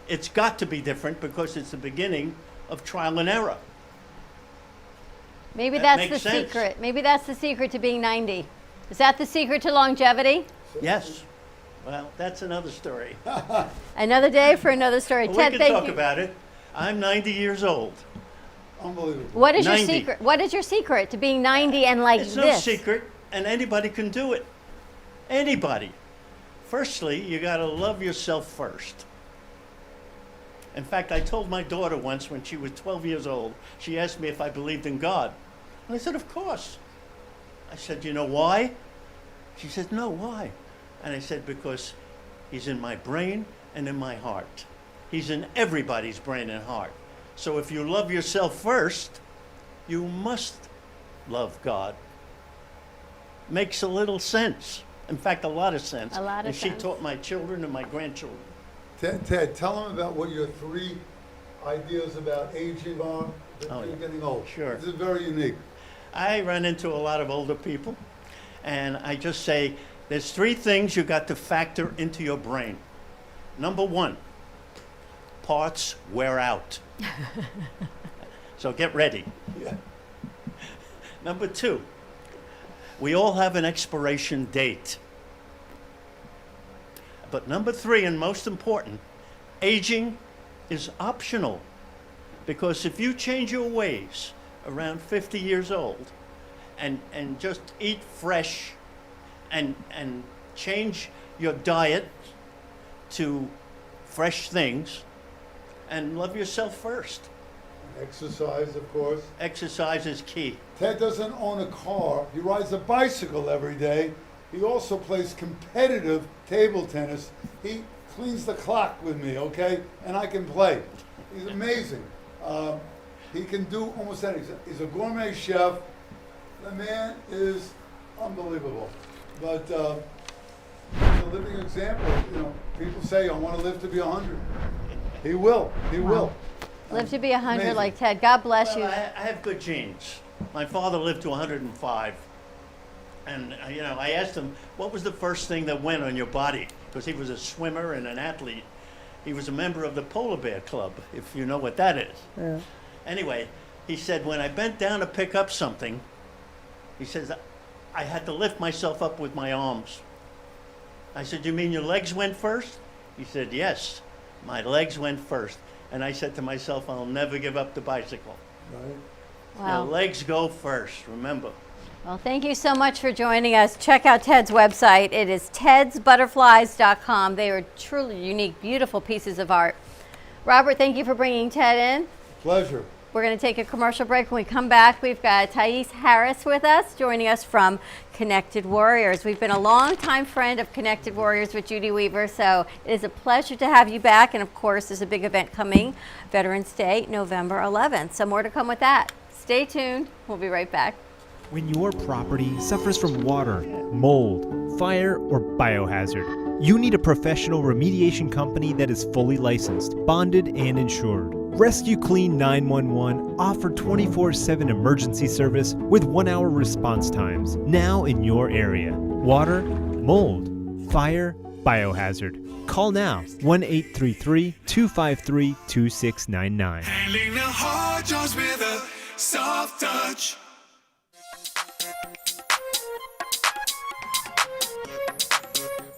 it's got to be different because it's the beginning of trial and error. Maybe That that's the makes sense. secret. Maybe that's the secret to being 90. Is that the secret to longevity? Yes. Well, that's another story. Another day for another story. Well, Ted, we can thank talk you. about it. I'm 90 years old. Unbelievable. What is 90. your secret? What is your secret to being 90 and like It's this? no secret, and anybody can do it. Anybody. Firstly, you got to love yourself first. In fact, I told my daughter once when she was 12 years old, she asked me if I believed in God. And I said, of course. I said, you know why? She said, no, why? And I said, because he's in my brain and in my heart. He's in everybody's brain and heart. So if you love yourself first, you must love God. Makes a little sense. In fact, a lot of sense. A lot of and she sense. taught my children and my grandchildren. Ted, tell them about what your 3 ideas about aging are. Oh, You're yeah. getting old. Sure. This is very unique. I run into a lot of older people, and I just say, there's 3 things you got to factor into your brain. Number 1, parts wear out. So get ready. Yeah. Number 2, we all have an expiration date. But number 3, and most important, aging is optional. Because if you change your ways around 50 years old and just eat fresh and change your diet to fresh things and love yourself first. Exercise, of course. Exercise is key. Ted doesn't own a car. He rides a bicycle every day. He also plays competitive table tennis. He cleans the clock with me, okay? And I can play. He's amazing. He can do almost anything. He's a gourmet chef. The man is unbelievable. But he's a living example. You know, people say, I want to live to be 100. He will. He will. Live to be 100 Amazing. like Ted. God bless Well, you. I have good genes. My father lived to 105. And, you know, I asked him, what was the first thing that went on your body? Because he was a swimmer and an athlete. He was a member of the Polar Bear Club, if you know what that is. Yeah. Anyway, he said, when I bent down to pick up something, he says, I had to lift myself up with my arms. I said, you mean your legs went first? He said, yes, my legs went first. And I said to myself, I'll never give up the bicycle. Right? Wow. Your legs go first, remember. Well, thank you so much for joining us. Check out Ted's website. It is tedsbutterflies.com. They are truly unique, beautiful pieces of art. Robert, thank you for bringing Ted in. Pleasure. We're going to take a commercial break. When we come back, we've got Thais Harris with us, joining us from Connected Warriors. We've been a longtime friend of Connected Warriors with Judy Weaver, so it is a pleasure to have you back. And of course, there's a big event coming, Veterans Day, November 11th. So more to come with that. Stay tuned. We'll be right back. When your property suffers from water, mold, fire, or biohazard, you need a professional remediation company that is fully licensed, bonded, and insured. Rescue Clean 911 offer 24/7 emergency service with 1-hour response times now in your area. Water, mold, fire, biohazard. Call now 1-833-253-2699. Handling the hard jobs with a soft touch.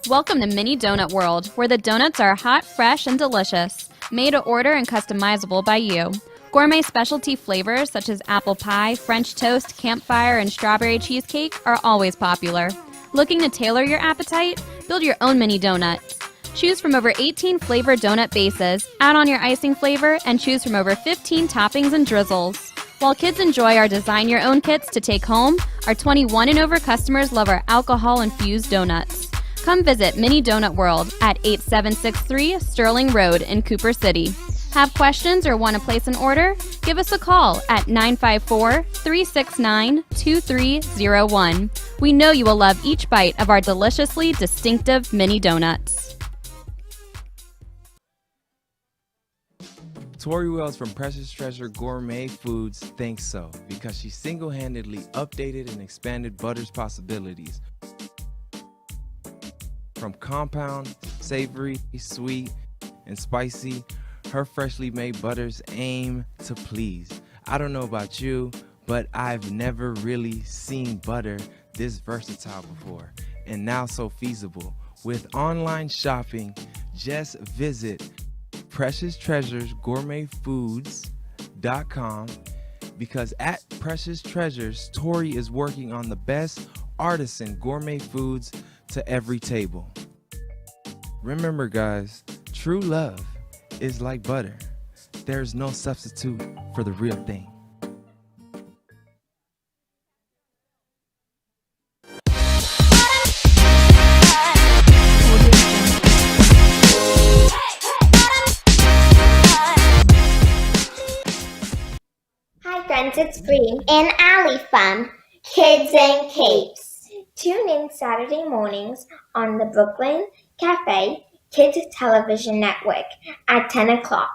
Welcome to Mini Donut World, where the donuts are hot, fresh, and delicious. Made to order and customizable by you. Gourmet specialty flavors such as apple pie, French toast, campfire, and strawberry cheesecake are always popular. Looking to tailor your appetite? Build your own mini donuts. Choose from over 18 flavored donut bases, add on your icing flavor, and choose from over 15 toppings and drizzles. While kids enjoy our design your own kits to take home, our 21 and over customers love our alcohol-infused donuts. Come visit Mini Donut World at 8763 Sterling Road in Cooper City. Have questions or want to place an order? Give us a call at 954-369-2301. We know you will love each bite of our deliciously distinctive mini donuts. Tori Wells from Precious Treasure Gourmet Foods thinks so because she single-handedly updated and expanded butter's possibilities. From compound, savory, sweet, and spicy, her freshly made butters aim to please. I don't know about you, but I've never really seen butter this versatile before, and now so feasible. With online shopping, just visit PreciousTreasuresGourmetFoods.com because at Precious Treasures, Tori is working on the best artisan gourmet foods to every table. Remember, guys, true love is like butter. There's no substitute for the real thing. Hi friends, it's Bree and Allie from Kids and Capes. Tune in Saturday mornings on the Brooklyn Café Kids Television Network at 10 o'clock,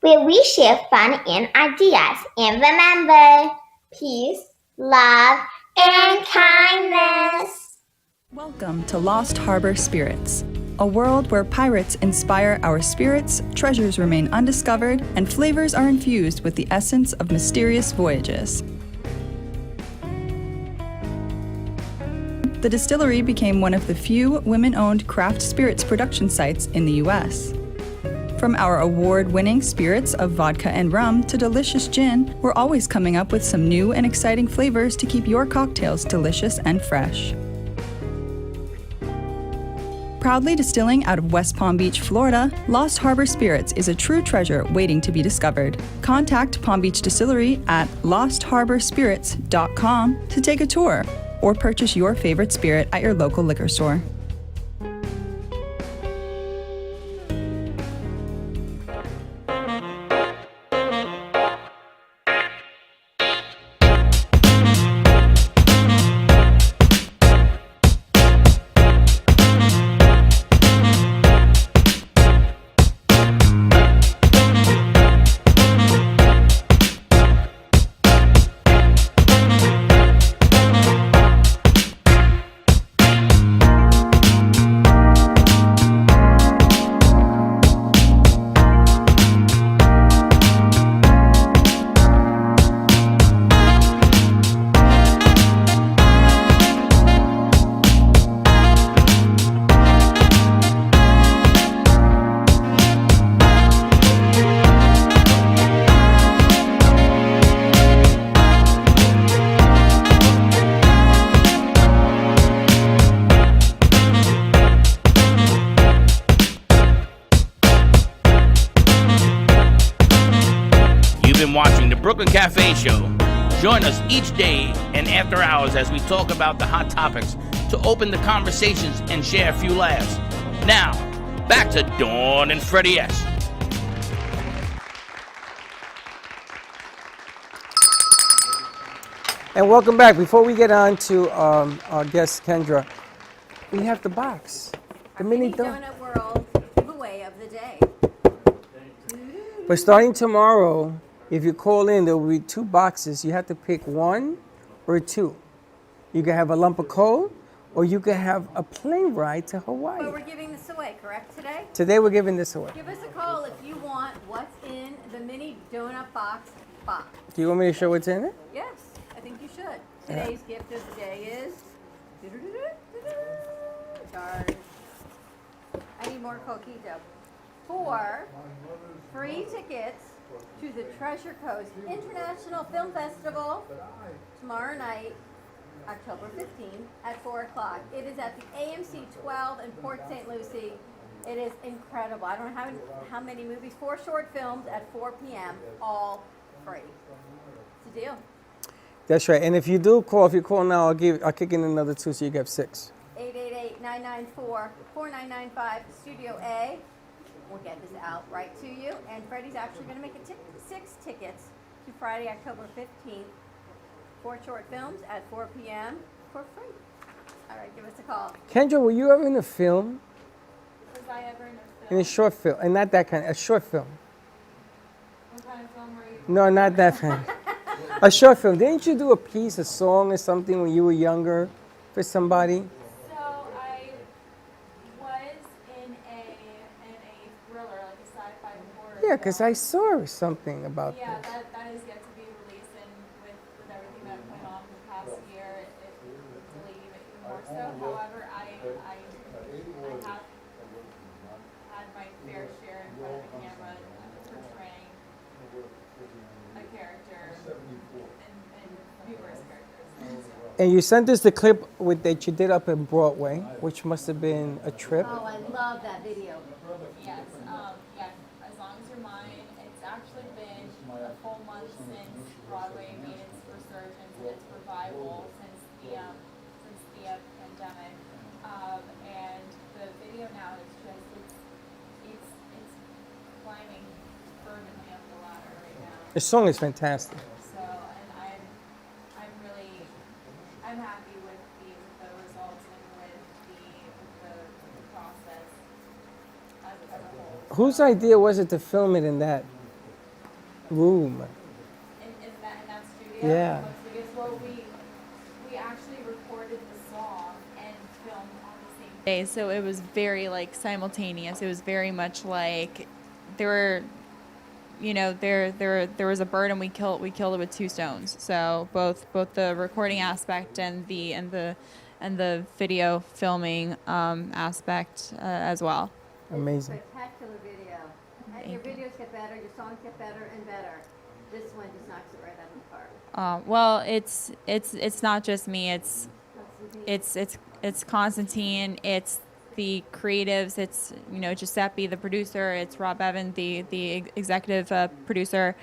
where we share fun and ideas. And remember, peace, love, and kindness. Welcome to Lost Harbor Spirits. a world where pirates inspire our spirits, treasures remain undiscovered, and flavors are infused with the essence of mysterious voyages. The distillery became one of the few women-owned craft spirits production sites in the U.S. From our award-winning spirits of vodka and rum to delicious gin, we're always coming up with some new and exciting flavors to keep your cocktails delicious and fresh. Proudly distilling out of West Palm Beach, Florida, Lost Harbor Spirits is a true treasure waiting to be discovered. Contact Palm Beach Distillery at lostharborspirits.com to take a tour or purchase your favorite spirit at your local liquor store. Watching the Brooklyn Café Show. Join us each day and after hours as we talk about the hot topics to open the conversations and share a few laughs. Now, back to Dawn and Freddie S. And welcome back. Before we get on to our guest Kendra, we have the box, the mini donut world giveaway of the day. But starting tomorrow, if you call in, there will be 2 boxes. You have to pick 1 or 2. You can have a lump of coal, or you can have a plane ride to Hawaii. But we're giving this away, correct, today? Today we're giving this away. Give us a call if you want what's in the mini donut box. Do you want me to show what's in it? Yes, I think you should. Today's gift of the day is... Darn. I need more coquito. 4 free tickets to the Treasure Coast International Film Festival tomorrow night, October 15th at 4 o'clock. It is at the AMC 12 in Port St. Lucie. It is incredible. I don't know how many movies, 4 short films at 4 p.m., all free. It's a deal. That's right. And if you call now, I'll kick in another 2, so you get 6. 888-994-4995, Studio A. We'll get this out right to you. And Freddie's actually going to make 6 tickets to Friday, October 15th. 4 short films at 4 p.m. for free. All right, give us a call. Kendra, were you ever in a film? Was I ever in a film? In a short film, and not that kind, a short film. What kind of film were you? No, not that kind. A short film. Didn't you do a piece, a song or something when you were younger for somebody? So I was in a thriller, like a sci-fi horror. Yeah, because I saw something about Yeah, this. that is yet to be released, and with everything that went on the past year, it's delayed even more so. However, I have had my fair share in front of the camera portraying a character and numerous characters. And you sent us the clip that you did up in Broadway, which must have been a trip. Oh, I love that video. Yes, As Long As You're Mine. It's actually been a full month since Broadway made its resurgence and its revival since the pandemic. And the video now is just it's climbing fervently up the ladder right now. The song is fantastic. So, and I'm happy with the results and with the process as a whole. Whose idea was it to film it in that room? In that studio? Yeah. Well, we actually recorded the song and filmed on the same days, so it was very like simultaneous. It was very much like there were, you know, there was a bird and we killed it with 2 stones. So both the recording aspect and the video filming aspect as well. Amazing. Spectacular video. And your videos get better, your songs get better and better. This one just knocks it right out of the park. Well, it's not just me. It's Constantine. It's the creatives. It's, you know, Giuseppe, the producer. It's Rob Evan, the executive producer.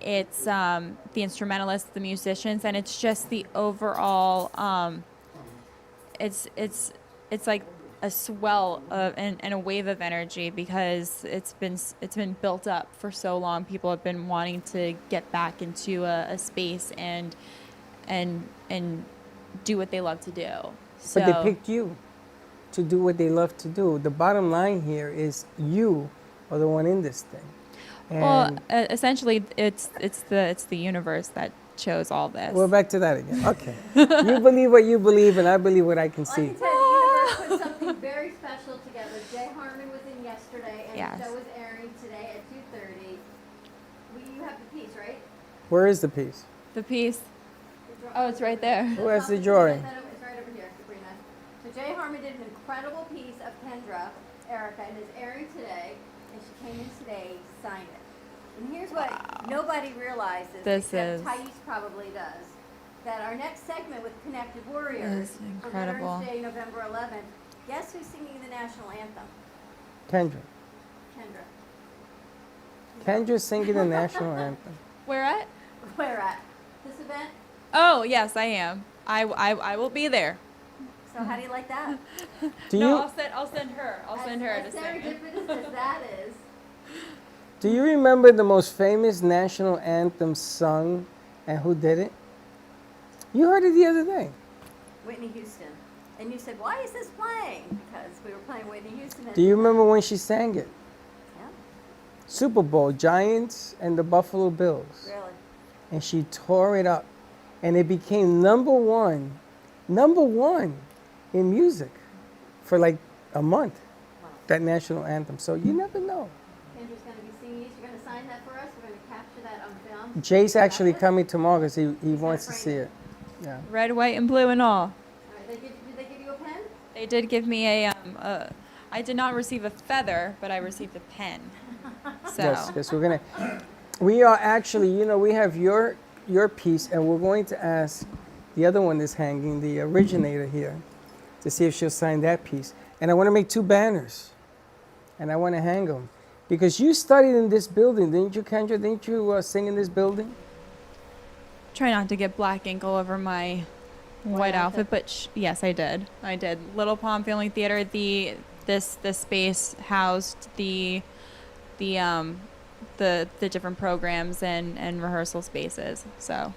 It's the instrumentalists, the musicians, and it's just the overall. It's like a swell and a wave of energy because it's been built up for so long. People have been wanting to get back into a space and do what they love to do. So, But they picked you to do what they love to do. The bottom line here is you are the one in this thing. And essentially, it's the universe that chose all this. we're back to that again. Okay. You believe what you believe, and I believe what I can Well, I see. can tell you, the universe put something very special together. Jay Harmon was in yesterday, and Yes. the show is airing today at 2:30. You have the piece, right? Where is the piece? The piece. Oh, it's right there. Who has the drawing? It's right over here, Sabrina. So Jay Harmon did an incredible piece of Kendra, Erica, and it's airing today. And she came in today, signed it. And here's what nobody realizes, This except is- Thais probably does, that our next segment with Connected Warriors Is for incredible. Veterans Day, November 11th, guess who's singing the national anthem? Kendra. Kendra. Kendra's singing the national anthem. Where at? Where at? This event? Oh, yes, I am. I will be there. So how do you like that? Do no, you I'll send her. I'll send her As to sing it. serendipitous as that is, do you remember the most famous national anthem sung and who did it? You heard it the other day. Whitney Houston. And you said, why is this playing? Because we were playing Whitney Houston. Do you remember when she sang it? Yeah. Super Bowl, Giants and the Buffalo Bills. Really? And she tore it up. And it became number one in music for like a month, that national anthem. So you never know. Kendra's going to be singing. You're going to sign that for us. We're going to capture that on film. Jay's actually coming tomorrow because he wants to see it. Yeah. Red, white, and blue and all. All right, did they give you a pen? They did give me a. I did not receive a feather, but I received a pen. So. Yes, because we are actually, you know, we have your piece, and we're going to ask the other one that's hanging, the originator here, to see if she'll sign that piece. And I want to make 2 banners, and I want to hang them. Because you studied in this building, didn't you, Kendra? Didn't you sing in this building? Try not to get black ink all over my white outfit, but yes, I did. I did. Little Palm Family Theater. This space housed the different programs and rehearsal spaces. So.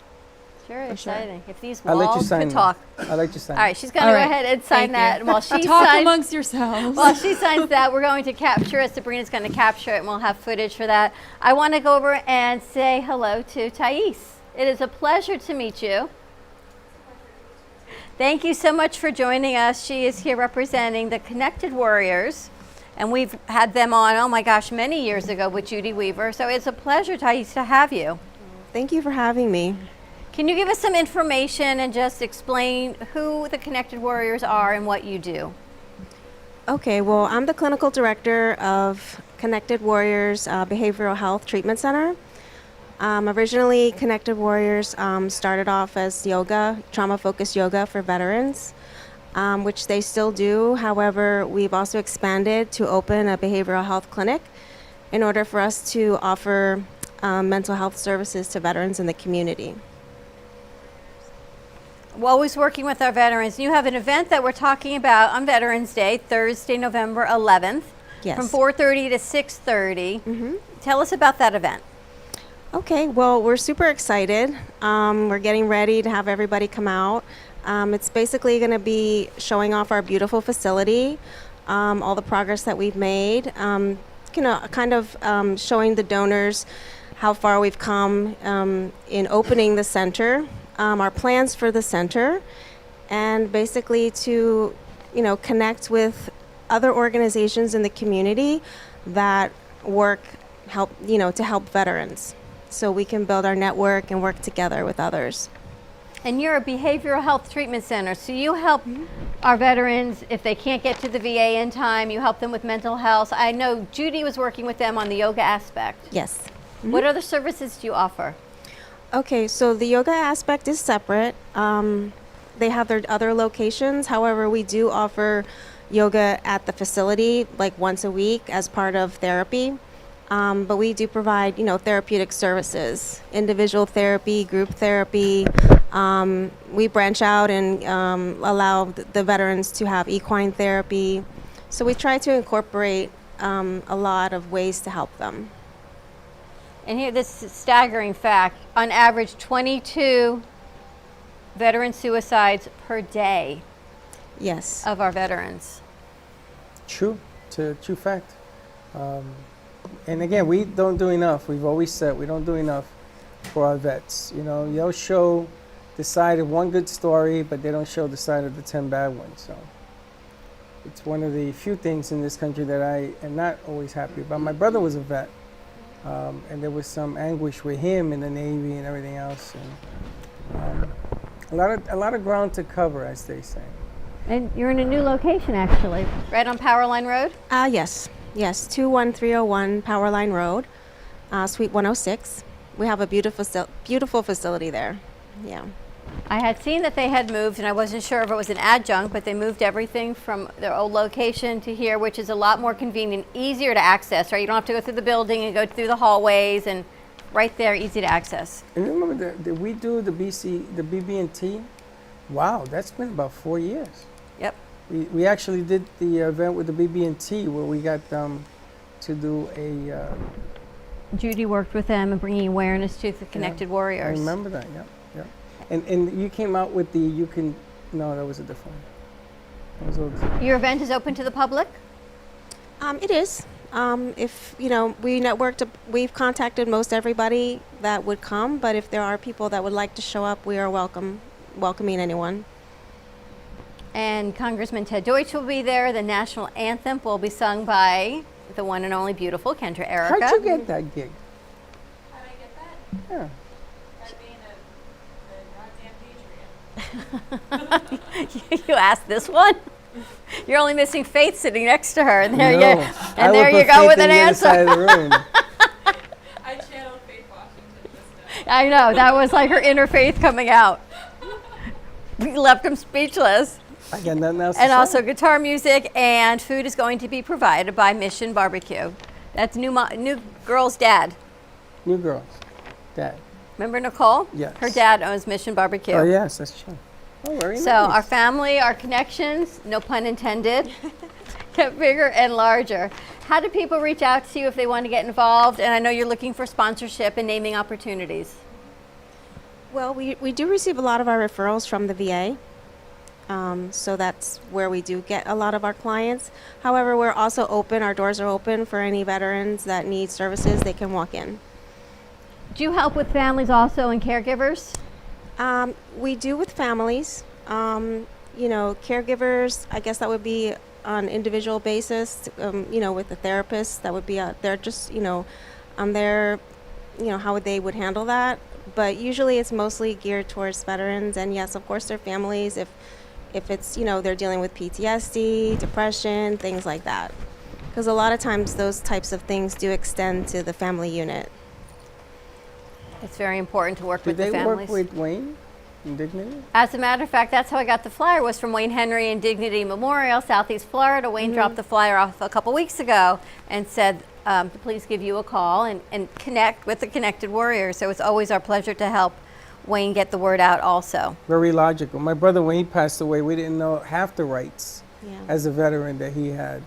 Sure, For exciting. If these I'll let you walls sign could that. talk. I'll let you sign All right, it. she's going to All go right. ahead and sign Thank that. you. And while she Talk signs, amongst yourselves. While she signs that, we're going to capture it. Sabrina's going to capture it, and we'll have footage for that. I want to go over and say hello to Thais. It is a pleasure to meet you. Thank you so much for joining us. She is here representing the Connected Warriors, and we've had them on, oh my gosh, many years ago with Judy Weaver. So it's a pleasure, Thais, to have you. Thank you for having me. Can you give us some information and just explain who the Connected Warriors are and what you do? Okay, well, I'm the clinical director of Connected Warriors Behavioral Health Treatment Center. Originally, Connected Warriors started off as yoga, trauma-focused yoga for veterans, which they still do. However, we've also expanded to open a behavioral health clinic in order for us to offer mental health services to veterans in the community. We're always working with our veterans. You have an event that we're talking about on Veterans Day, Thursday, November 11th, Yes. from 4:30 to 6:30. Tell us about that event. Okay, well, we're super excited. We're getting ready to have everybody come out. It's basically going to be showing off our beautiful facility, all the progress that we've made, kind of showing the donors how far we've come in opening the center, our plans for the center, and basically to connect with other organizations in the community that to help veterans, so we can build our network and work together with others. And you're a behavioral health treatment center, so you help our veterans if they can't get to the VA in time. You help them with mental health. I know Judy was working with them on the yoga aspect. Yes. What other services do you offer? Okay, so the yoga aspect is separate. They have their other locations. However, we do offer yoga at the facility like once a week as part of therapy. But we do provide, therapeutic services, individual therapy, group therapy. We branch out and allow the veterans to have equine therapy. So we try to incorporate a lot of ways to help them. And here, this staggering fact, on average 22 veteran suicides per day. Yes. Of our veterans. True. It's a true fact. And again, we don't do enough. We've always said we don't do enough for our vets. They'll show the side of one good story, but they don't show the side of the 10 bad ones. So it's one of the few things in this country that I am not always happy about. My brother was a vet, and there was some anguish with him in the Navy and everything else. And a lot of ground to cover, as they say. And you're in a new location, actually, right on Powerline Road? Yes, 21301 Powerline Road, Suite 106. We have a beautiful facility there. Yeah. I had seen that they had moved, and I wasn't sure if it was an adjunct, but they moved everything from their old location to here, which is a lot more convenient, easier to access, right? You don't have to go through the building and go through the hallways, and right there, easy to access. And remember, did we do the BB&T? Wow, that's been about 4 years. Yep. We actually did the event with the BB&T where we got them to do a... Judy worked with them and bringing awareness to the Connected Warriors. I remember that, yeah. And you came out with no, that was a different one. That was Your event is open to the public? It is. If, we networked, we've contacted most everybody that would come, but if there are people that would like to show up, we are welcoming anyone. And Congressman Ted Deutsch will be there. The national anthem will be sung by the one and only beautiful Kendra Erica. How'd you get that gig? How'd I get that? Yeah. You asked this one? You're only missing Faith sitting next to her, and there you put go Faith with in an the other answer. side of the room. I channeled Faith Washington just I know, that was like her inner Faith coming out. We left him speechless. I got nothing else And to also say. guitar music, and food is going to be provided by Mission Barbecue. That's new girl's dad. New girls, dad. Remember Nicole? Yes. Her dad owns Mission Barbecue. Oh yes, that's true. Oh, very So nice. our family, our connections, no pun intended, get bigger and larger. How do people reach out to you if they want to get involved? And I know you're looking for sponsorship and naming opportunities. Well, we do receive a lot of our referrals from the VA. So that's where we do get a lot of our clients. However, we're also open, our doors are open for any veterans that need services, they can walk in. Do you help with families also and caregivers? We do with families. Caregivers, I guess that would be on individual basis, with the therapist, that would be they're just, on their, how they would handle that. But usually it's mostly geared towards veterans, and yes, of course, their families, if it's, they're dealing with PTSD, depression, things like that. Because a lot of times those types of things do extend to the family unit. It's very important to work with the Did they families. work with Wayne in Dignity? As a matter of fact, that's how I got the flyer, was from Wayne Henry and Dignity Memorial, Southeast Florida. Wayne dropped the flyer off a couple weeks ago and said to please give you a call and connect with the Connected Warriors. So it's always our pleasure to help Wayne get the word out also. Very logical. My brother, when he passed away, we didn't know half the rights as a veteran that he had.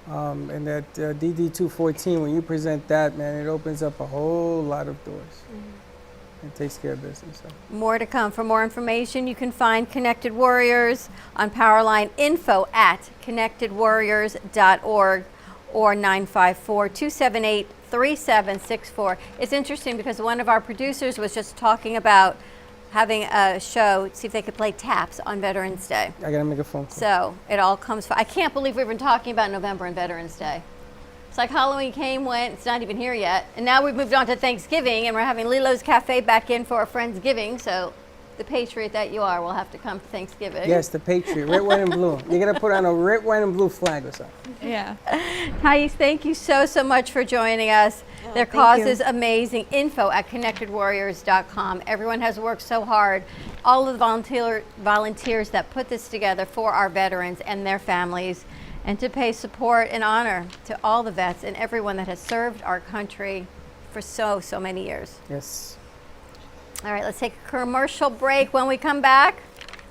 And that DD-214, when you present that, man, it opens up a whole lot of doors. It takes care of business. So. More to come. For more information, you can find Connected Warriors on Powerline, info@connectedwarriors.org or 954-278-3764. It's interesting because one of our producers was just talking about having a show, see if they could play taps on Veterans Day. I gotta make a phone call. So it all comes, I can't believe we've been talking about November and Veterans Day. It's like Halloween came, went, it's not even here yet. And now we've moved on to Thanksgiving, and we're having Lelo's Cafe back in for a Friendsgiving, so the patriot that you are will have to come to Thanksgiving. Yes, the patriot, red, white, and blue. You're gonna put on a red, white, and blue flag or something. Yeah. Thais, thank you so much for joining us. Their thank cause you. is amazing. Info at connectedwarriors.com. Everyone has worked so hard. All of the volunteers that put this together for our veterans and their families, and to pay support and honor to all the vets and everyone that has served our country for so many years. Yes. All right, let's take a commercial break. When we come back,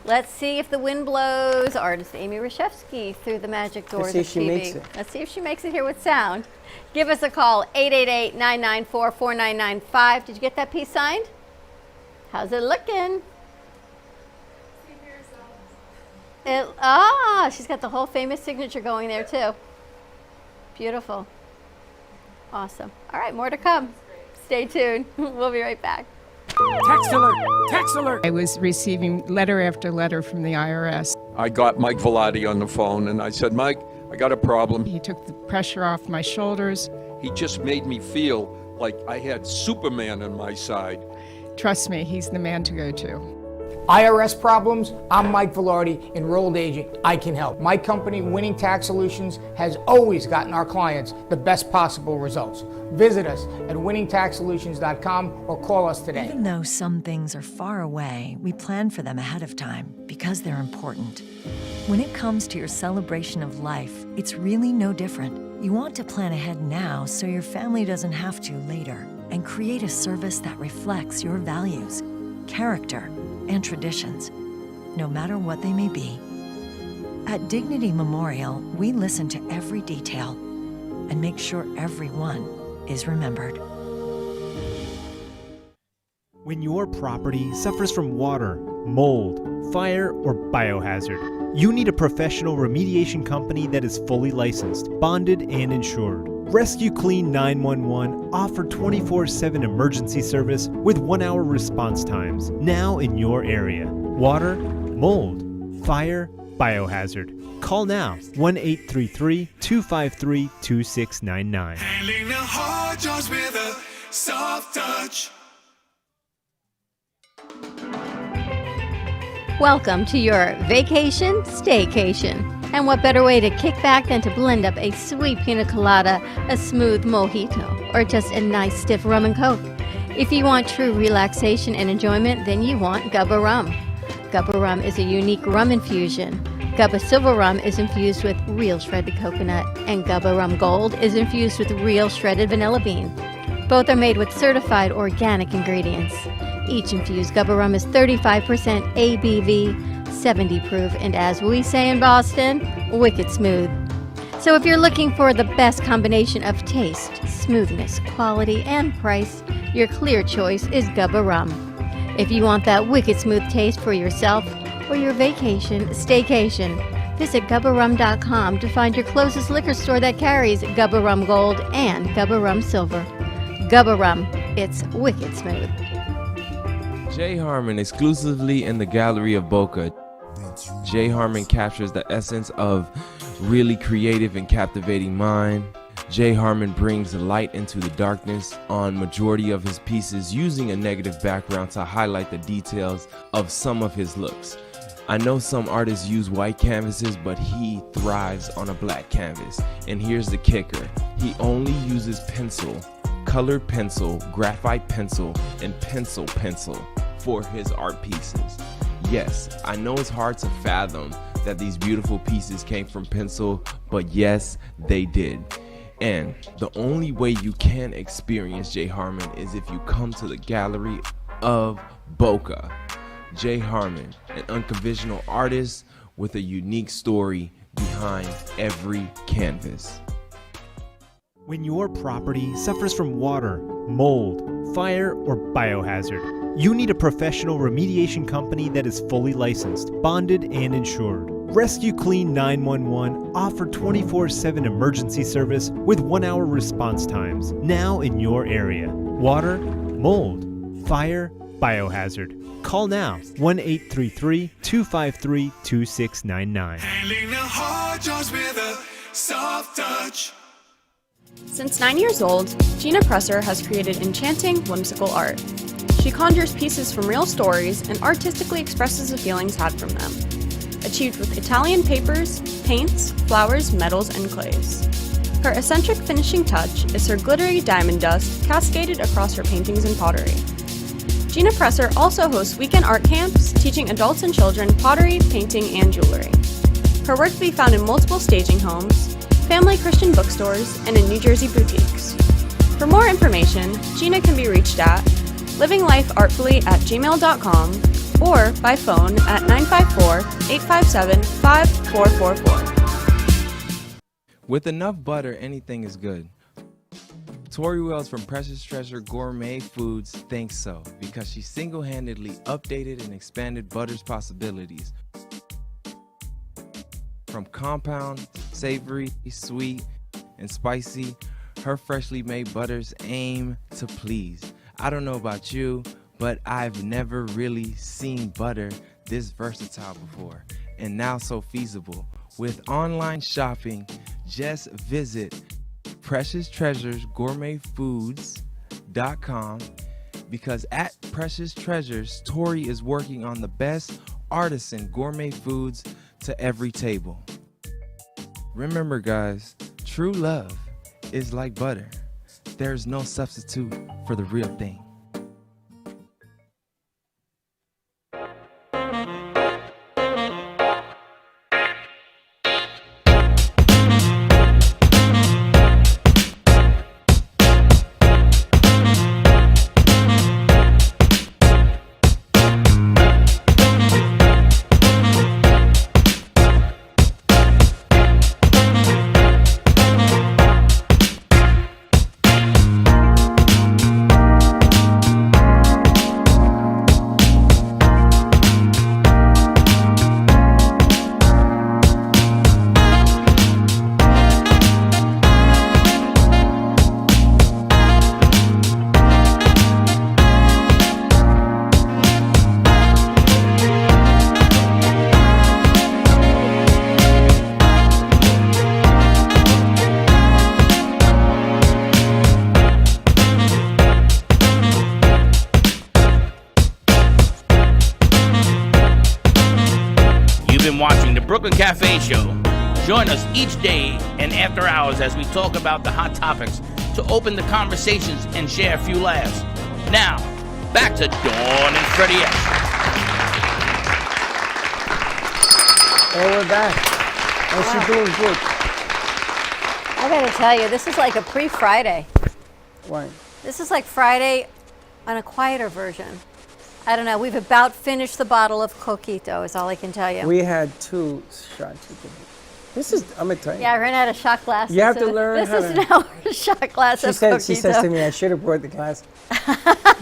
let's see if the wind blows artist Amy Reshefsky through the magic doors Let's see of if she TV. makes it. Let's see if she makes it here with sound. Give us a call, 888-994-4995. Did you get that piece signed? How's it looking? She's got the whole famous signature going there too. Beautiful. Awesome. All right, more to come. Stay tuned. We'll be right back. Text alert! Text alert! I was receiving letter after letter from the IRS. I got Mike Velati on the phone and I said, Mike, I got a problem. He took the pressure off my shoulders. He just made me feel like I had Superman on my side. Trust me, he's the man to go to. IRS problems? I'm Mike Velarde, enrolled agent. I can help. My company, Winning Tax Solutions, has always gotten our clients the best possible results. Visit us at winningtaxsolutions.com or call us today. Even though some things are far away, we plan for them ahead of time because they're important. When it comes to your celebration of life, it's really no different. You want to plan ahead now so your family doesn't have to later, and create a service that reflects your values, character, and traditions, no matter what they may be. At Dignity Memorial, we listen to every detail and make sure everyone is remembered. When your property suffers from water, mold, fire, or biohazard, you need a professional remediation company that is fully licensed, bonded, and insured. Rescue Clean 911 offer 24/7 emergency service with 1-hour response times now in your area. Water, mold, fire, biohazard. Call now 1-833-253-2699. Handling the hard jobs with a soft touch. Welcome to your vacation staycation. And what better way to kick back than to blend up a sweet pina colada, a smooth mojito, or just a nice stiff rum and coke. If you want true relaxation and enjoyment, then you want Gubba Rum. Gubba Rum is a unique rum infusion. Gubba Silver Rum is infused with real shredded coconut, and Gubba Rum Gold is infused with real shredded vanilla bean. Both are made with certified organic ingredients. Each infused Gubba Rum is 35% ABV, 70 proof, and as we say in Boston, wicked smooth. So if you're looking for the best combination of taste, smoothness, quality, and price, your clear choice is Gubba Rum. If you want that wicked smooth taste for yourself or your vacation staycation, visit GubbaRum.com to find your closest liquor store that carries Gubba Rum Gold and Gubba Rum Silver. Gubba Rum, it's wicked smooth. Jay Harmon exclusively in the Gallery of Boca. Jay Harmon captures the essence of really creative and captivating mind. Jay Harmon brings light into the darkness on majority of his pieces, using a negative background to highlight the details of some of his looks. I know some artists use white canvases, but he thrives on a black canvas. And here's the kicker. He only uses pencil, colored pencil, graphite pencil, and pencil for his art pieces. Yes, I know it's hard to fathom that these beautiful pieces came from pencil, but yes, they did. And the only way you can experience Jay Harmon is if you come to the Gallery of Boca. Jay Harmon, an unconventional artist with a unique story behind every canvas. When your property suffers from water, mold, fire, or biohazard, you need a professional remediation company that is fully licensed, bonded, and insured. Rescue Clean 911 offer 24/7 emergency service with 1-hour response times now in your area. Water, mold, fire, biohazard. Call now, 1-833-253-2699. Handling the hard jobs with a soft touch. Since 9 years old, Gina Presser has created enchanting, whimsical art. She conjures pieces from real stories and artistically expresses the feelings had from them. Achieved with Italian papers, paints, flowers, metals, and clays. Her eccentric finishing touch is her glittery diamond dust cascaded across her paintings and pottery. Gina Presser also hosts weekend art camps, teaching adults and children pottery, painting, and jewelry. Her work can be found in multiple staging homes, family Christian bookstores, and in New Jersey boutiques. For more information, Gina can be reached at livinglifeartfully@gmail.com or by phone at 954-857-5444. With enough butter, anything is good. Tori Wells from Precious Treasure Gourmet Foods thinks so because she single-handedly updated and expanded butter's possibilities. From compound, savory, sweet, and spicy, her freshly made butters aim to please. I don't know about you, but I've never really seen butter this versatile before, and now so feasible. With online shopping, just visit PreciousTreasuresGourmetFoods.com because at Precious Treasures, Tori is working on the best artisan gourmet foods to every table. Remember, guys, true love is like butter. There's no substitute for the real thing. Watching the Brooklyn Café Show. Join us each day and after hours as we talk about the hot topics to open the conversations and share a few laughs. Now, back to Dawn and Freddie S. And we're back. And she's doing good. I gotta tell you, this is like a pre-Friday. Why? This is like Friday on a quieter version. I don't know. We've about finished the bottle of coquito, is all I can tell you. We had 2 shots. This is, I'm going to tell you. Yeah, I ran out of shot glasses. You have to learn how to. This is now a shot glass of coquito. She says to me, I should have brought the glasses.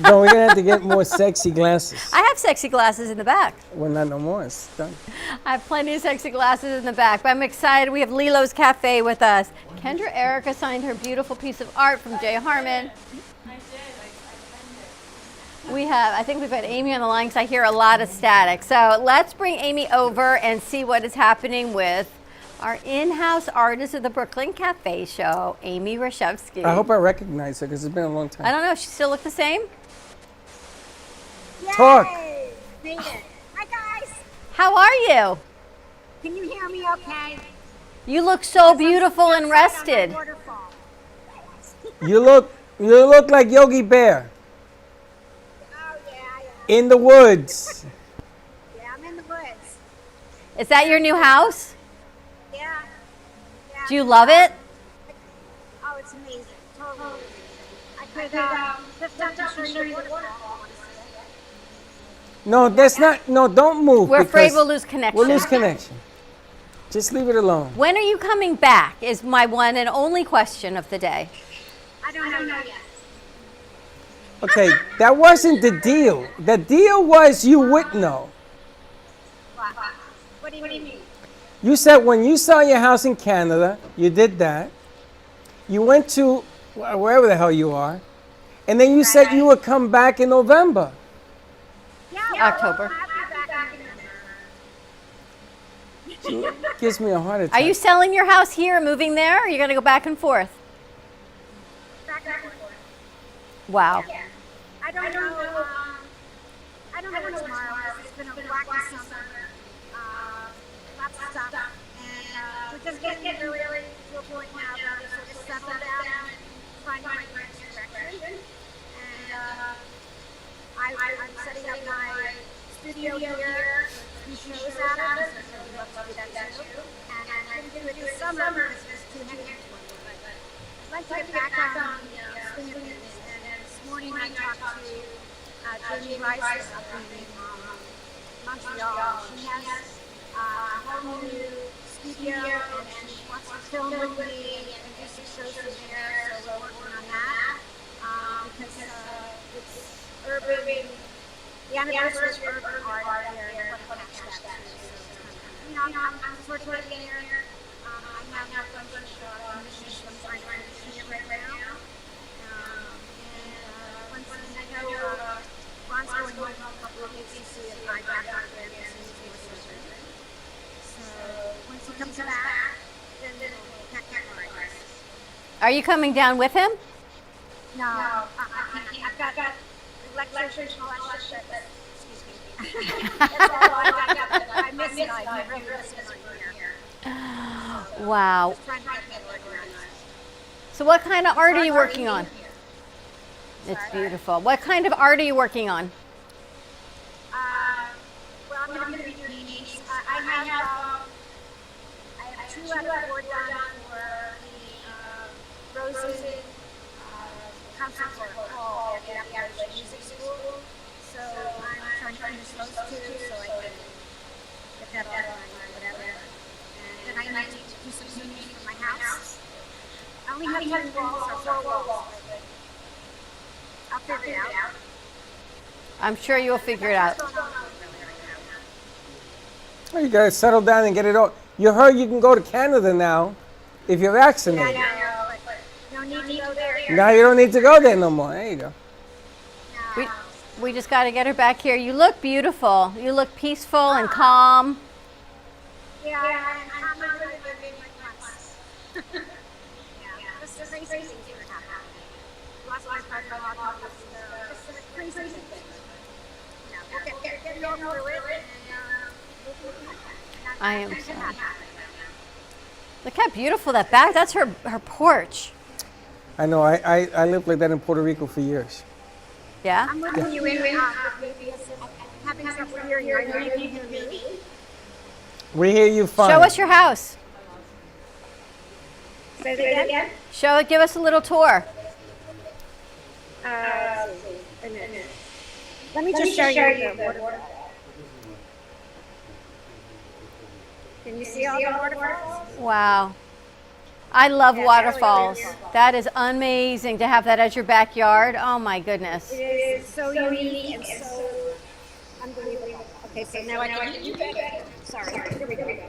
No, we're going to have to get more sexy glasses. I have sexy glasses in the back. Well, not no more. It's done. I have plenty of sexy glasses in the back, but I'm excited. We have Lelo's Cafe with us. Kendra Erica signed her beautiful piece of art from Jay Harmon. I think we've got Amy on the line because I hear a lot of static. So let's bring Amy over and see what is happening with our in-house artist of the Brooklyn Café Show, Amy Reshefsky. I hope I recognize her because it's been a long time. I don't know. She still look the same? Yay! Talk. Made it. Hi, guys. How are you? Can you hear me okay? You look so beautiful and rested. You look like Yogi Bear. In the woods. Yeah, I'm in the woods. Is that your new house? Yeah. Do you love it? Oh, it's amazing. Totally. I could lift up to show you the waterfall. No, that's not. No, don't move. We're afraid because we'll lose connection. We'll lose connection. Just leave it alone. When are you coming back is my one and only question of the day. I don't know yet. Okay, that wasn't the deal. The deal was you would know. What do you mean? You said when you saw your house in Canada, you did that. You went to wherever the hell you are, and then you said you would come back in November. Yeah, October. Gives me a heart attack. Are you selling your house here and moving there, or are you going to go back and forth? Back and forth. Wow. Yeah. I don't know. I don't know where tomorrow is. It's been a wacky summer. Lots of stuff. And we're just getting really to a point now that we're just settled down and finding my next direction. And I'm setting up my studio here. Two shows out of it. So I'd love to do that too. And I couldn't do it this summer because there's too many. But I'd like to get back on the swing of things. And this morning I talked to Amy Reshefsky up in Montreal. She has a whole new studio and she wants to film with me and do some shows in there. So we're working on that because it's urban. The anniversary of urban art there. What a catch that too. So, I'm sort of in there. I have a bunch of musicians trying to do it right now. And once I know Ron's going home a couple of weeks to see if I got out there and see what's going on. So once he comes back, then we'll pack art. Are you coming down with him? No, I've got lectures and all that shit, but excuse me. That's all I got. I miss it. I really miss it here. Wow. Just trying to get it organized. So what kind of art are you working on? It's beautiful. What kind of art are you working on? Well, I'm going to be doing paintings. I have 2 out of 4 done for the Rosen concert hall at the Appalachian Music School. So I'm trying to finish those 2 so I can get that all done, whatever. And then I need to do some paintings for my house. I only have 2 walls or 4 walls. I'll figure it out. I'm sure you'll figure it out. Well, you gotta settle down and get it all. You heard you can go to Canada now if you're vaccinated. No need to go there. Now you don't need to go there no more. There you go. We just got to get her back here. You look beautiful. You look peaceful and calm. Yeah, I'm not really living like once. Yeah, this is crazy things that happen. Lots of my partner this is crazy things. Get over it. I am so. Look how beautiful that back. That's her porch. I know. I lived like that in Puerto Rico for years. Yeah? I'm letting you in maybe having some here. I know you can hear me. We hear you fine. Show us your house. Say it again. Show it. Give us a little tour. Let me just show you the waterfall. Can you see all the waterfalls? Wow. I love waterfalls. That is amazing to have that as your backyard. Oh my goodness. It is so unique and so unbelievable. Okay, so now I can get you better. Sorry, here we go.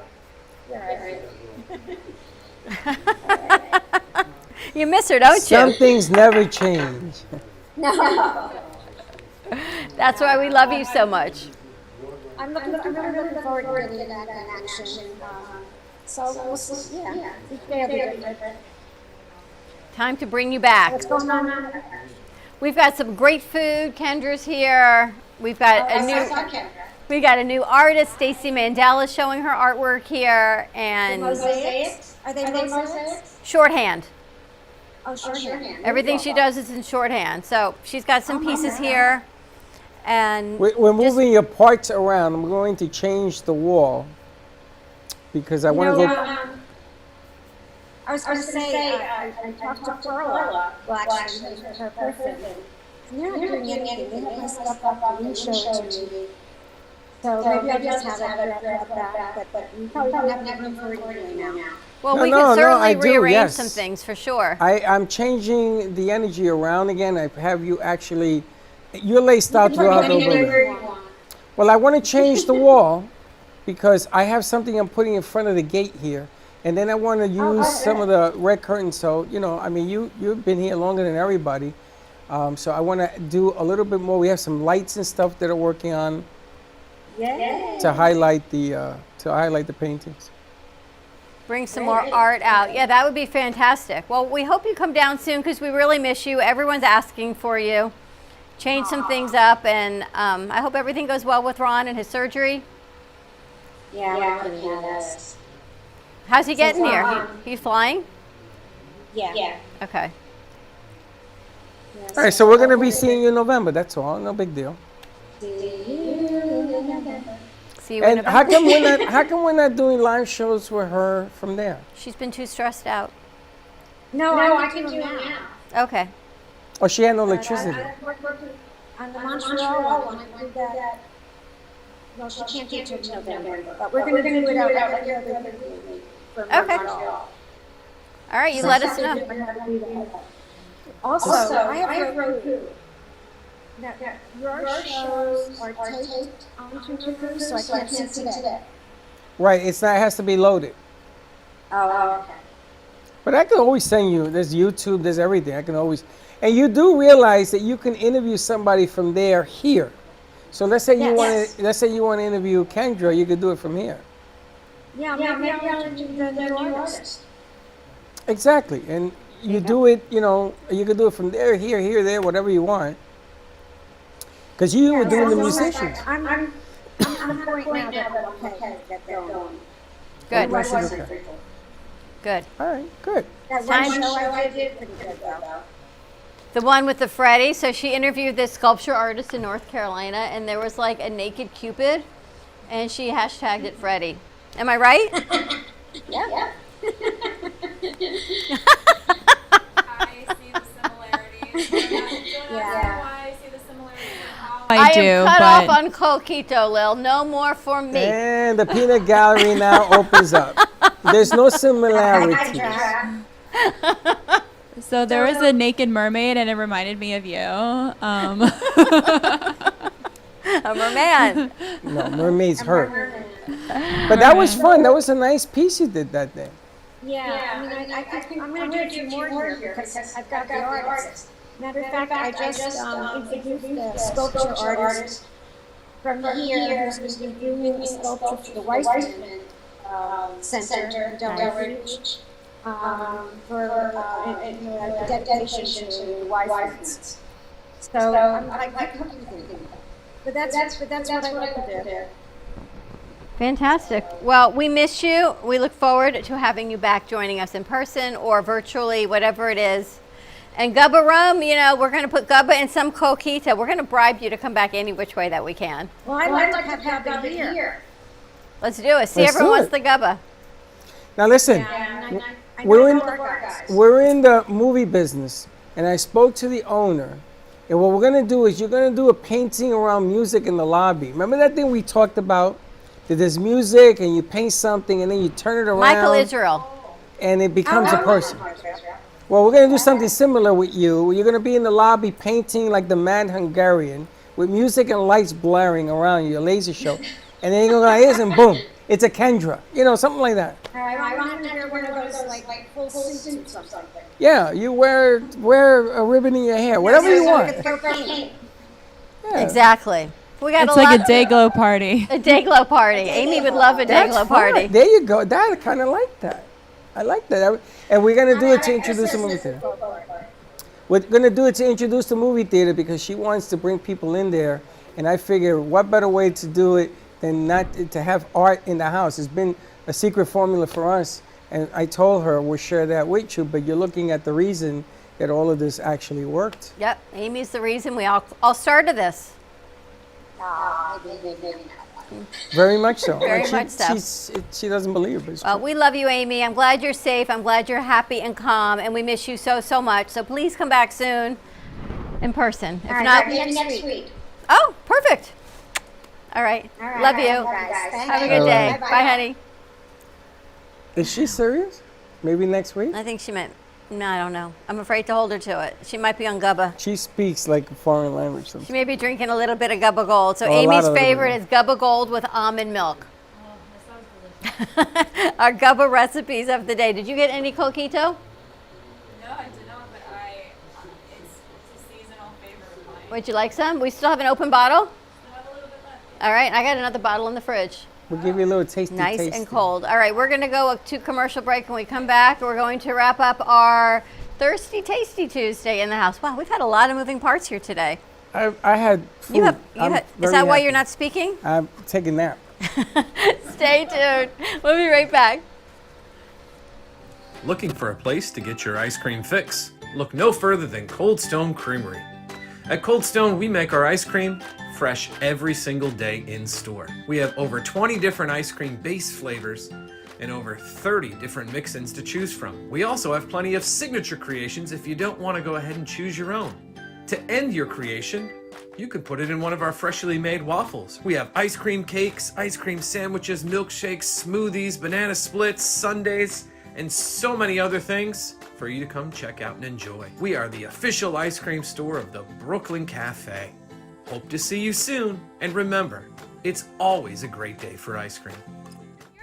You miss her, don't you? Some things never change. No. That's why we love you so much. I'm really looking forward to getting that in action. So we'll see. Yeah, each day will be different. Time to bring you back. What's going on? We've got some great food. Kendra's here. We've got a new artist, Stacy Mandela, showing her artwork here, and mosaics. Are they mosaics? Shorthand. Oh, shorthand. Everything she does is in shorthand. So she's got some pieces here, and we're moving your parts around. I'm going to change the wall because I want to go. I was going to say, I talked to Carla, well, actually, her person. They're not doing anything. They have my stuff up and show it to me. So maybe I just have it up back, but we probably don't have enough room for it right now. Well, we can certainly rearrange some things for sure. I'm changing the energy around again. I have you actually, you're laced out throughout the building. Well, I want to change the wall because I have something I'm putting in front of the gate here. And then I want to use some of the red curtains. So, you know, I mean, you've been here longer than everybody. So I want to do a little bit more. We have some lights and stuff that are working on. to highlight the paintings. Bring some more art out. Yeah, that would be fantastic. Well, we hope you come down soon because we really miss you. Everyone's asking for you. Change some things up, and I hope everything goes well with Ron and his surgery. Yes. How's he getting here? He's flying? Yeah. Okay. All right, so we're gonna be seeing you in November. That's all. No big deal. See you in And how November. come we're not doing live shows with her from there? She's been too stressed out. No, I can do it now. Okay. Oh, she had no electricity. On the Montreal one, I did that. Well, she can't do it till November, but we're going to do it out every other week for Montreal. All right, you let us know. Also, I have Roku. Now, your shows are taped onto Roku, so I can't see today. Right, it has to be loaded. Oh, okay. But I can always send you. There's YouTube. There's everything. I can always. And you do realize that you can interview somebody from there here. So let's say you want to. Let's say you want to interview Kendra. You could do it from here. Yeah, maybe I'll do the new artist. Exactly, and you do it. You know, you could do it from there, here, there, whatever you want. Because you were doing the musicians. I'm at the point now that I'm okay to get going. Good. Okay. Good. All right, good. That one show I did pretty good though. The one with the Freddie. So she interviewed this sculpture artist in North Carolina, and there was like a naked Cupid, and she hashtagged it Freddie. Am I right? Yeah. I do, am cut but off on Coquito, Lil. No more for me. And the peanut gallery now opens up. There's no similarities. so there was a naked mermaid, and it reminded me of you. A merman. No, mermaids hurt. But that was fun. That was a nice piece you did that day. Yeah, I mean, I think I'm going to do a few more here because I've got the artist. Matter of fact, I just introduced a sculpture artist from here who's going to be doing a sculpture for the Weissman Center in Del Ridge for a dedication to the Weissmans. So I couldn't. But that's what I like to do. Fantastic. Well, we miss you. We look forward to having you back joining us in person or virtually, whatever it is. And Gubba Rum, you know, we're going to put Gubba in some coquita. We're going to bribe you to come back any which way that we can. Well, I'd like to have Gubba here. Let's do it. See, Let's everyone do wants the Gubba. Now listen, we're in the movie business, and I spoke to the owner. And what we're going to do is you're going to do a painting around music in the lobby. Remember that thing we talked about? That there's music and you paint something and then you turn it around. Michael Israel. And it becomes a person. Well, we're going to do something similar with you. You're going to be in the lobby painting like the Mad Hungarian with music and lights blaring around you, a laser show. And then you go like this and boom, it's a Kendra. You know, something like that. I want to wear one of those like full suits or something. Yeah, you wear a ribbon in your hair, whatever you want. Yeah. Exactly. We got it's like a day glow party. A day glow party. Amy would love a day glow party. There you go. I kind of like that. I like that. And we're going to do it to introduce the movie theater. We're going to do it to introduce the movie theater because she wants to bring people in there. And I figure what better way to do it than not to have art in the house. It's been a secret formula for us. And I told her we'll share that with you, but you're looking at the reason that all of this actually worked. Yep. Amy's the reason we all started this. Very much so. Very much so. She doesn't believe it. But it's well, true. we love you, Amy. I'm glad you're safe. I'm glad you're happy and calm, and we miss you so much. So please come back soon in person. If not, next week. Oh, perfect. All right. Love you. Have a good day. Bye, honey. Is she serious? Maybe next week? I think she meant, no, I don't know. I'm afraid to hold her to it. She might be on Gubba. She speaks like a foreign language sometimes. She may be drinking a little bit of Gubba Gold. So Amy's favorite is Gubba Gold with almond milk. Oh, that sounds delicious. Our Gubba recipes of the day. Did you get any coquito? No, I did not, but it's a seasonal favorite of mine. Would you like some? We still have an open bottle? I have a little bit left. All right, I got another bottle in the fridge. We'll give you a little tasty. Nice and cold. All right, we're going to go to commercial break. When we come back, we're going to wrap up our Thirsty Tasty Tuesday in the house. Wow, we've had a lot of moving parts here today. I had food. You had, is that why happy. you're not speaking? I'm taking a nap. Stay tuned. We'll be right back. Looking for a place to get your ice cream fix? Look no further than Cold Stone Creamery. At Cold Stone, we make our ice cream fresh every single day in store. We have over 20 different ice cream base flavors and over 30 different mix-ins to choose from. We also have plenty of signature creations if you don't want to go ahead and choose your own. To end your creation, you can put it in one of our freshly made waffles. We have ice cream cakes, ice cream sandwiches, milkshakes, smoothies, banana splits, sundaes, and so many other things for you to come check out and enjoy. We are the official ice cream store of the Brooklyn Café. Hope to see you soon, and remember, it's always a great day for ice cream.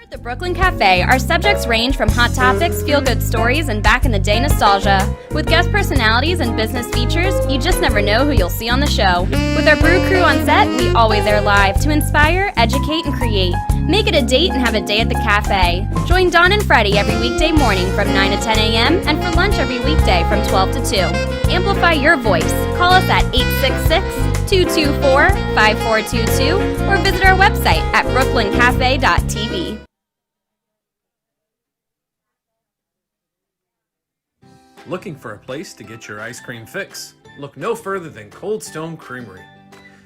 At the Brooklyn Café, our subjects range from hot topics, feel-good stories, and back-in-the-day nostalgia. With guest personalities and business features, you just never know who you'll see on the show. With our brew crew on set, we always air live to inspire, educate, and create. Make it a date and have a day at the cafe. Join Dawn and Freddie every weekday morning from 9 to 10 a.m. and for lunch every weekday from 12 to 2. Amplify your voice. Call us at 866-224-5422 or visit our website at brooklyncafe.tv. Looking for a place to get your ice cream fix? Look no further than Cold Stone Creamery.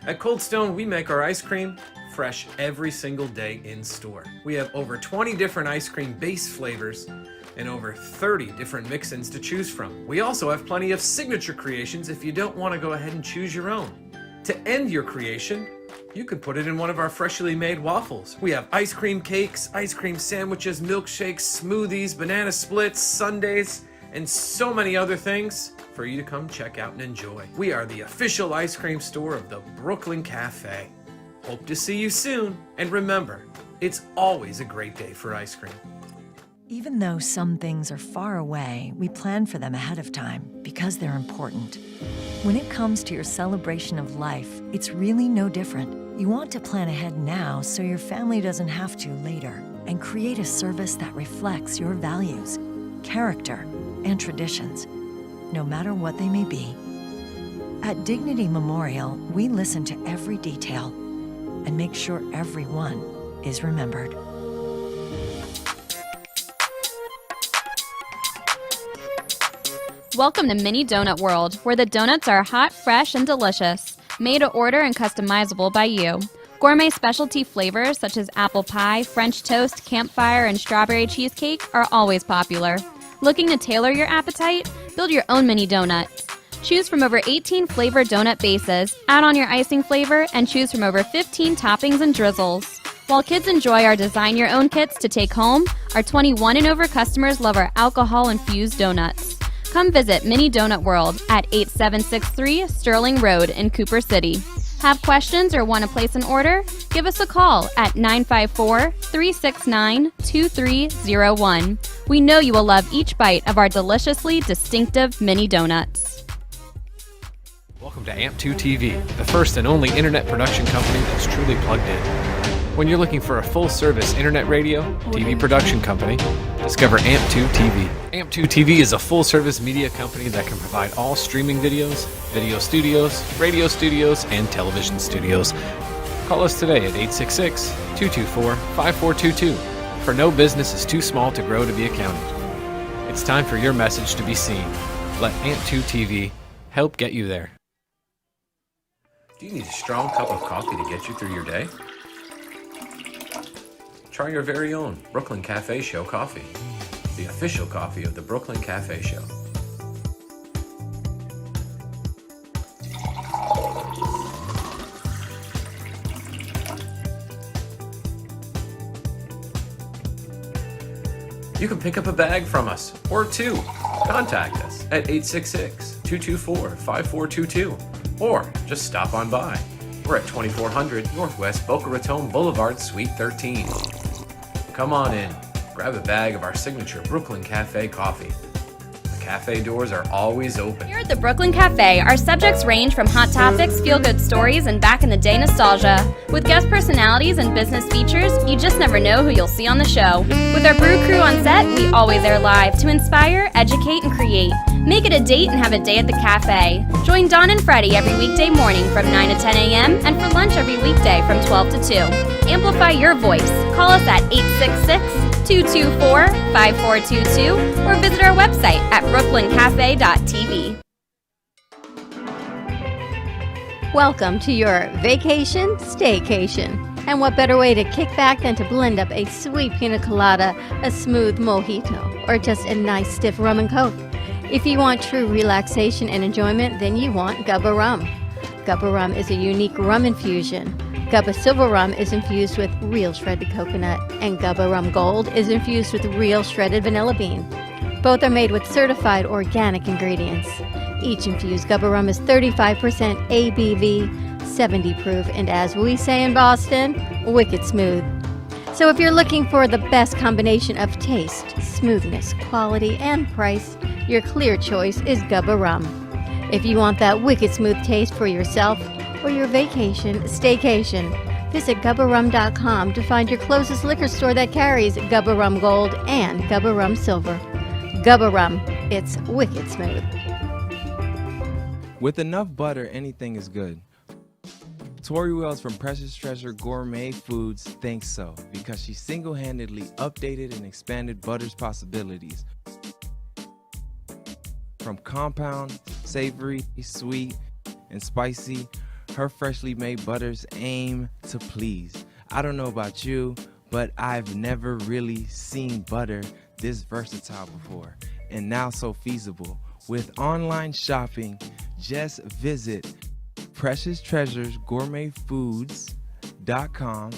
At Cold Stone, we make our ice cream fresh every single day in store. We have over 20 different ice cream base flavors and over 30 different mix-ins to choose from. We also have plenty of signature creations if you don't want to go ahead and choose your own. To end your creation, you can put it in one of our freshly made waffles. We have ice cream cakes, ice cream sandwiches, milkshakes, smoothies, banana splits, sundaes, and so many other things for you to come check out and enjoy. We are the official ice cream store of the Brooklyn Café. Hope to see you soon, and remember, it's always a great day for ice cream. Even though some things are far away, we plan for them ahead of time because they're important. When it comes to your celebration of life, it's really no different. You want to plan ahead now so your family doesn't have to later, and create a service that reflects your values, character, and traditions, no matter what they may be. At Dignity Memorial, we listen to every detail and make sure everyone is remembered. Welcome to Mini Donut World, where the donuts are hot, fresh, and delicious, made to order and customizable by you. Gourmet specialty flavors such as apple pie, French toast, campfire, and strawberry cheesecake are always popular. Looking to tailor your appetite? Build your own mini donuts. Choose from over 18 flavored donut bases, add on your icing flavor, and choose from over 15 toppings and drizzles. While kids enjoy our design your own kits to take home, our 21 and over customers love our alcohol-infused donuts. Come visit Mini Donut World at 8763 Sterling Road in Cooper City. Have questions or want to place an order? Give us a call at 954-369-2301. We know you will love each bite of our deliciously distinctive mini donuts. Welcome to AMP2 TV, the first and only internet production company that's truly plugged in. When you're looking for a full-service internet radio, TV production company, discover AMP2 TV. AMP2 TV is a full-service media company that can provide all streaming videos, video studios, radio studios, and television studios. Call us today at 866-224-5422, for no business is too small to grow to be accounted. It's time for your message to be seen. Let AMP2 TV help get you there. Do you need a strong cup of coffee to get you through your day? Try your very own Brooklyn Café Show coffee, the official coffee of the Brooklyn Café Show. You can pick up a bag from us, or two. Contact us at 866-224-5422, or just stop on by. We're at 2400 Northwest Boca Raton Boulevard, Suite 13. Come on in, grab a bag of our signature Brooklyn Café coffee. The cafe doors are always open. Here at the Brooklyn Café, our subjects range from hot topics, feel-good stories, and back-in-the-day nostalgia. With guest personalities and business features, you just never know who you'll see on the show. With our brew crew on set, we always air live to inspire, educate, and create. Make it a date and have a day at the cafe. Join Dawn and Freddie every weekday morning from 9 to 10 a.m. and for lunch every weekday from 12 to 2. Amplify your voice. Call us at 866-224-5422 or visit our website at brooklyncafe.tv. Welcome to your vacation staycation. And what better way to kick back than to blend up a sweet pina colada, a smooth mojito, or just a nice stiff rum and coke. If you want true relaxation and enjoyment, then you want Gubba Rum. Gubba Rum is a unique rum infusion. Gubba Silver Rum is infused with real shredded coconut, and Gubba Rum Gold is infused with real shredded vanilla bean. Both are made with certified organic ingredients. Each infused Gubba Rum is 35% ABV, 70 proof, and as we say in Boston, wicked smooth. So if you're looking for the best combination of taste, smoothness, quality, and price, your clear choice is Gubba Rum. If you want that wicked smooth taste for yourself or your vacation staycation, visit GubbaRum.com to find your closest liquor store that carries Gubba Rum Gold and Gubba Rum Silver. Gubba Rum, it's wicked smooth. With enough butter, anything is good. Tori Wells from Precious Treasure Gourmet Foods thinks so because she single-handedly updated and expanded butter's possibilities. From compound, savory, sweet, and spicy, her freshly made butters aim to please. I don't know about you, but I've never really seen butter this versatile before, and now so feasible. With online shopping, just visit PreciousTreasuresGourmetFoods.com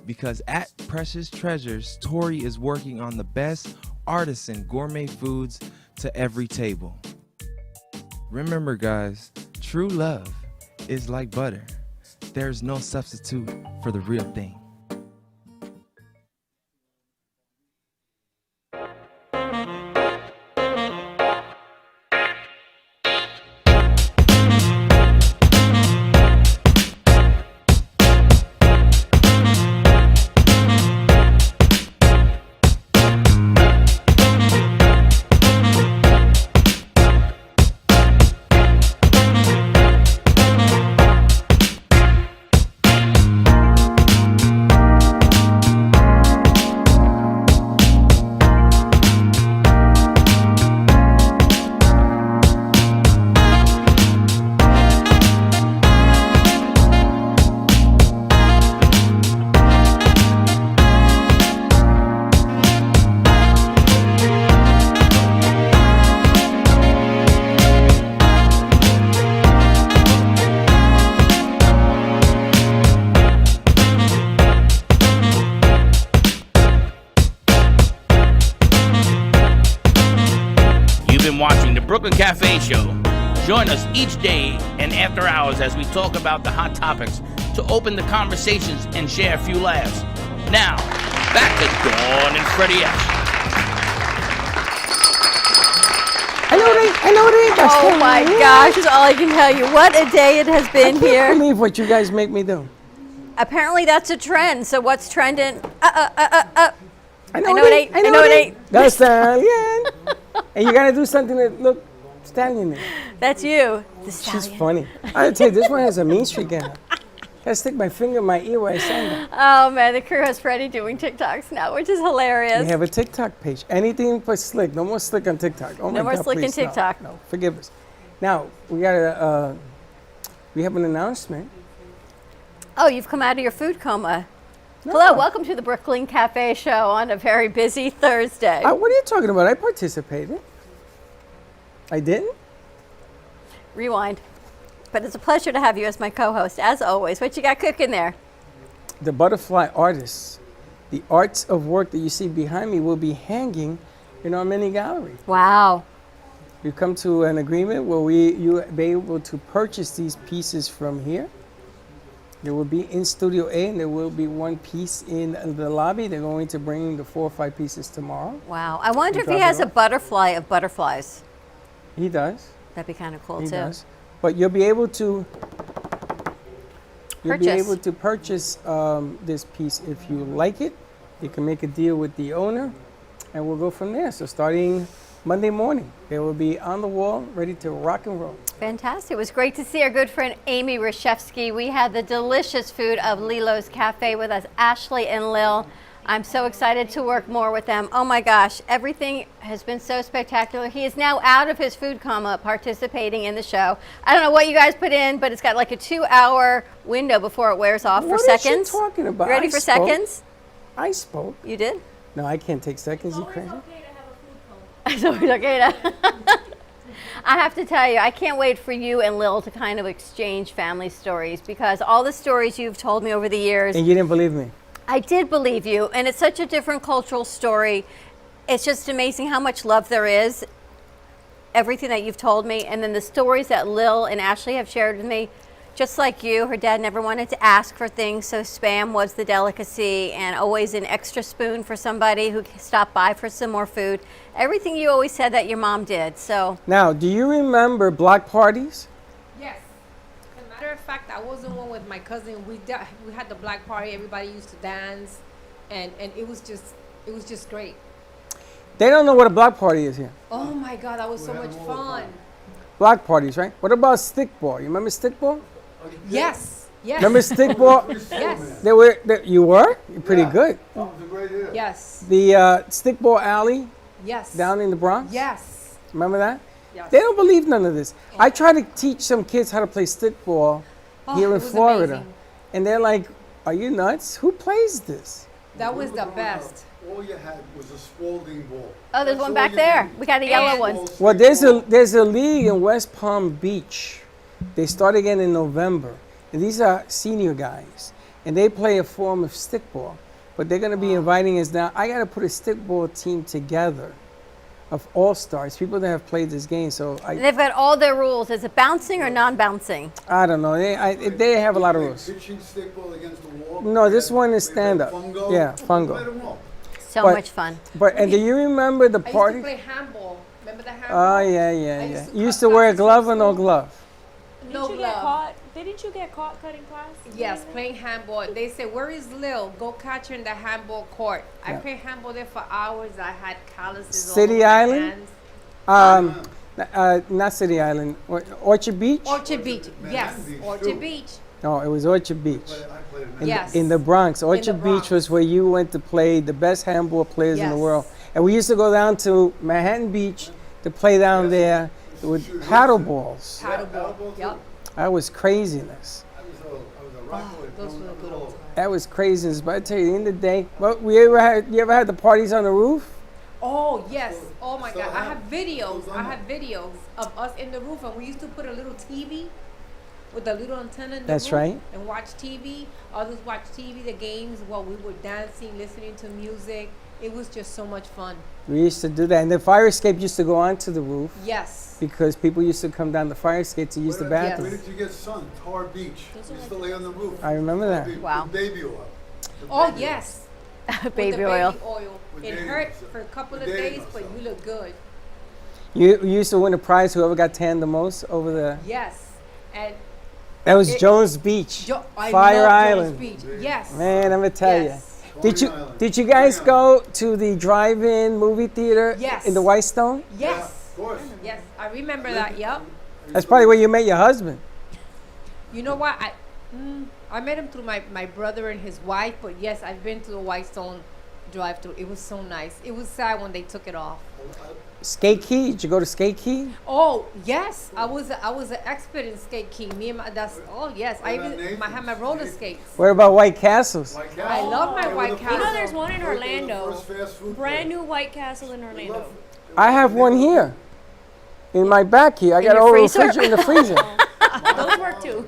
because at Precious Treasures, Tori is working on the best artisan gourmet foods to every table. Remember, guys, true love is like butter. There's no substitute for the real thing. Watching the Brooklyn Café Show. Join us each day and after hours as we talk about the hot topics to open the conversations and share a few laughs. Now, back to Dawn and Freddie S. I know they Oh my gosh, that's all I can tell you. What a day it has been here. I can't believe what you guys make me do. Apparently that's a trend. So what's trending? I know it ain't. The stallion. And you gotta do something that look stallion. That's you. The stallion. She's funny. I tell you, this one has a mean streak in it. Gotta stick my finger in my ear while I sang that. Oh man, the crew has Freddie doing TikToks now, which is hilarious. We have a TikTok page. Anything but slick. No more slick on TikTok. Oh my no more God, slick please, on TikTok. No, forgive us. Now we got we have an announcement. Oh, you've come out of your food coma. No. Hello, welcome to the Brooklyn Café Show on a very busy Thursday. What are you talking about? I participated. I didn't? Rewind. But it's a pleasure to have you as my co-host, as always. What you got cooking there? The butterfly artists, the arts of work that you see behind me will be hanging in our mini gallery. Wow. We've come to an agreement where you'll be able to purchase these pieces from here. There will be in Studio A, and there will be one piece in the lobby. They're going to bring the 4 or 5 pieces tomorrow. Wow. I wonder if he has a butterfly of butterflies. He does. That'd be kind of cool He too. does. But you'll be able to Purchase. purchase this piece if you like it. You can make a deal with the owner, and we'll go from there. So starting Monday morning, they will be on the wall, ready to rock and roll. Fantastic. It was great to see our good friend Amy Reshefsky. We had the delicious food of Lelo's Cafe with us, Ashley and Lil. I'm so excited to work more with them. Oh my gosh, everything has been so spectacular. He is now out of his food coma, participating in the show. I don't know what you guys put in, but it's got like a 2-hour window before it wears off for seconds. What are you talking about? Ready I for spoke. seconds? I spoke. You did? No, I can't take seconds. You crazy? So it's okay to I have to tell you, I can't wait for you and Lil to kind of exchange family stories, because all the stories you've told me over the years. And you didn't believe me. I did believe you, and it's such a different cultural story. It's just amazing how much love there is, everything that you've told me, and then the stories that Lil and Ashley have shared with me. Just like you, her dad never wanted to ask for things, so Spam was the delicacy, and always an extra spoon for somebody who stopped by for some more food. Everything you always said that your mom did, so. Now, do you remember block parties? Yes. As a matter of fact, I was the one with my cousin. We had the black party. Everybody used to dance, and it was just great. They don't know what a block party is here. Oh my God, that was so much fun. Block parties, right? What about stickball? You remember stickball? Yes. Yes. Remember stickball? Yes. You were? You're pretty good. That was a great idea. Yes. The stickball alley Yes. down in the Bronx? Yes. Remember that? Yes. They don't believe none of this. I try to teach some kids how to play stickball here it in was Florida. amazing. And they're like, are you nuts? Who plays this? That was the best. All you had was a Spalding ball. Oh, there's That's one all back you there. needed. We got a yellow one. Well, there's a league in West Palm Beach. They start again in November. And these are senior guys. And they play a form of stickball. But they're going to be inviting us now. I got to put a stickball team together of all-stars, people that have played this game. So They've got all their rules. Is it bouncing or non-bouncing? I don't know. They have a lot of rules. Pitching stickball against the wall. No, this one is stand-up. Fungo. Yeah, fungo. So But- much fun. And do you remember the I used party? to play handball. Remember the handball? Oh, yeah. You used to wear a glove or no glove? No Didn't you get glove. caught? Didn't you get caught cutting class? Yes, playing handball. They said, "Where is Lil? Go catch her in the handball court." I Yeah. played handball there for hours. I had calluses City all over Island? my hands. Not City Island. Orchard Beach? Orchard Beach. Yes, Orchard Beach. No, it was Orchard Beach. Yes. In the Bronx. In Orchard the Bronx. Beach was where you went to play the best handball players in the Yes. world. And we used to go down to Manhattan Beach to play down there with paddle balls. Paddleball. Yep. That was craziness. Those were the good old times. That was craziness. But I tell you, at the end of the day, but you ever had the parties on the roof? Oh yes. Oh my God. I have videos. I have videos of us in the roof, and we used to put a little TV with a little antenna in the That's roof right. and watch TV. Others watch TV, the games while we were dancing, listening to music. It was just so much fun. We used to do that. And the fire escape used to go onto the roof. Yes. Because people used to come down the fire escape to use the Where bathroom. did you get sun? Tar Beach. We used to lay on the roof. I remember that. With Wow. baby oil. Oh yes. With Baby the oil. Baby oil. With It baby hurt oil. for a couple of With baby days, oil. but you look good. You used to win a prize, whoever got tanned the most over the. Yes. And That was It- Jones Beach. I Fire love Island. Jones Beach. Yes. Man, I'm gonna tell Yes. you. Did you guys go to the drive-in movie theater Yes. in the Whitestone? Yes. Of course. Yes. I remember that. Yep. That's probably where you met your husband. You know what? I met him through my brother and his wife, but yes, I've been to the Whitestone drive-through. It was so nice. It was sad when they took it off. Skate Key? Did you go to Skate Key? Oh yes, I was an expert in skate key. Me and yes. I about even Nathan's? I had my roller skates. What about White Castles? I love my White Castle. You know, there's one in They were the Orlando. first fast food Brand place. new White Castle in Orlando. I have one here. In my back here. I got your a whole freezer? refrigerator in the freezer. Those work too.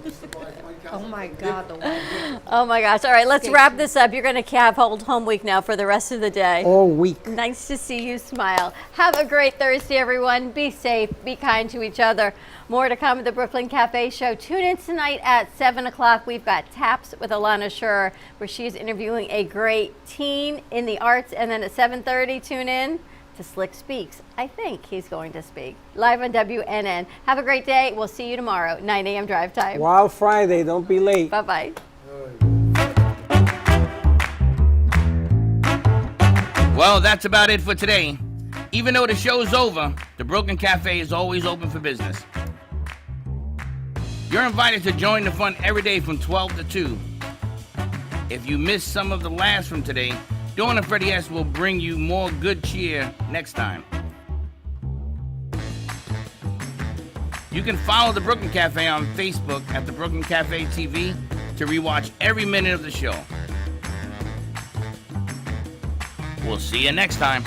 Oh my God, the White. Oh my gosh. All right, let's wrap this up. You're going to have home week now for the rest of the day. All week. Nice to see you smile. Have a great Thursday, everyone. Be safe. Be kind to each other. More to come at the Brooklyn Cafe Show. Tune in tonight at 7 o'clock. We've got Taps with Alana Schur, where she's interviewing a great teen in the arts. And then at 7:30, tune in to Slick Speaks. I think he's going to speak. Live on WNN. Have a great day. We'll see you tomorrow, 9 a.m. drive time. Wild Friday. Don't be late. Bye-bye. Well, that's about it for today. Even though the show's over, the Brooklyn Cafe is always open for business. You're invited to join the fun every day from 12 to 2. If you missed some of the laughs from today, Dawn and Freddie S. will bring you more good cheer next time. You can follow the Brooklyn Cafe on Facebook at the Brooklyn Cafe TV to rewatch every minute of the show. We'll see you next time.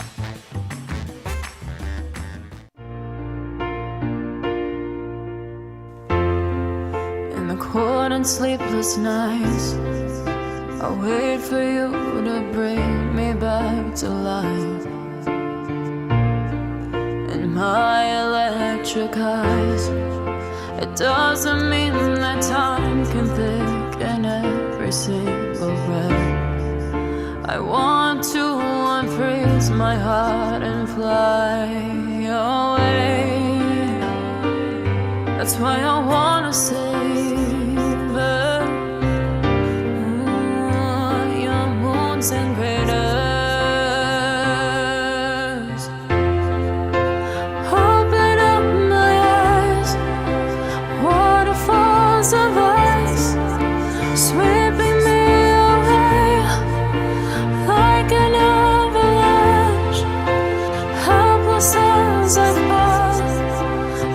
In the cold and sleepless nights, I wait for you to bring me back to life. In my electric eyes, it doesn't mean that time can thicken every single breath. I want to unfreeze my heart and fly away. That's why I wanna save it. Your moons and craters. Open up my eyes, waterfalls of ice, sweeping me away like an avalanche. Helpless as I fall,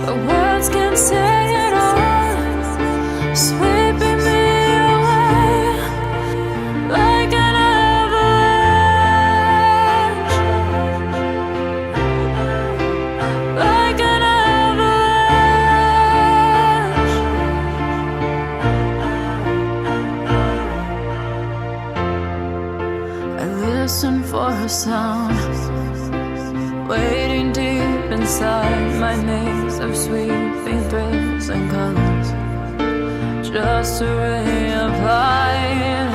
the words can't say it all, sweeping me away like an avalanche, like an avalanche. I listen for a sound, waiting deep inside my maze of sweeping thrills and colors. Just a ray of light,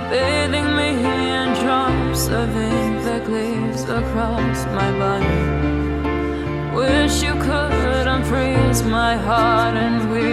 bathing me in drops of ink that gleams across my body. Wish you could unfreeze my heart and we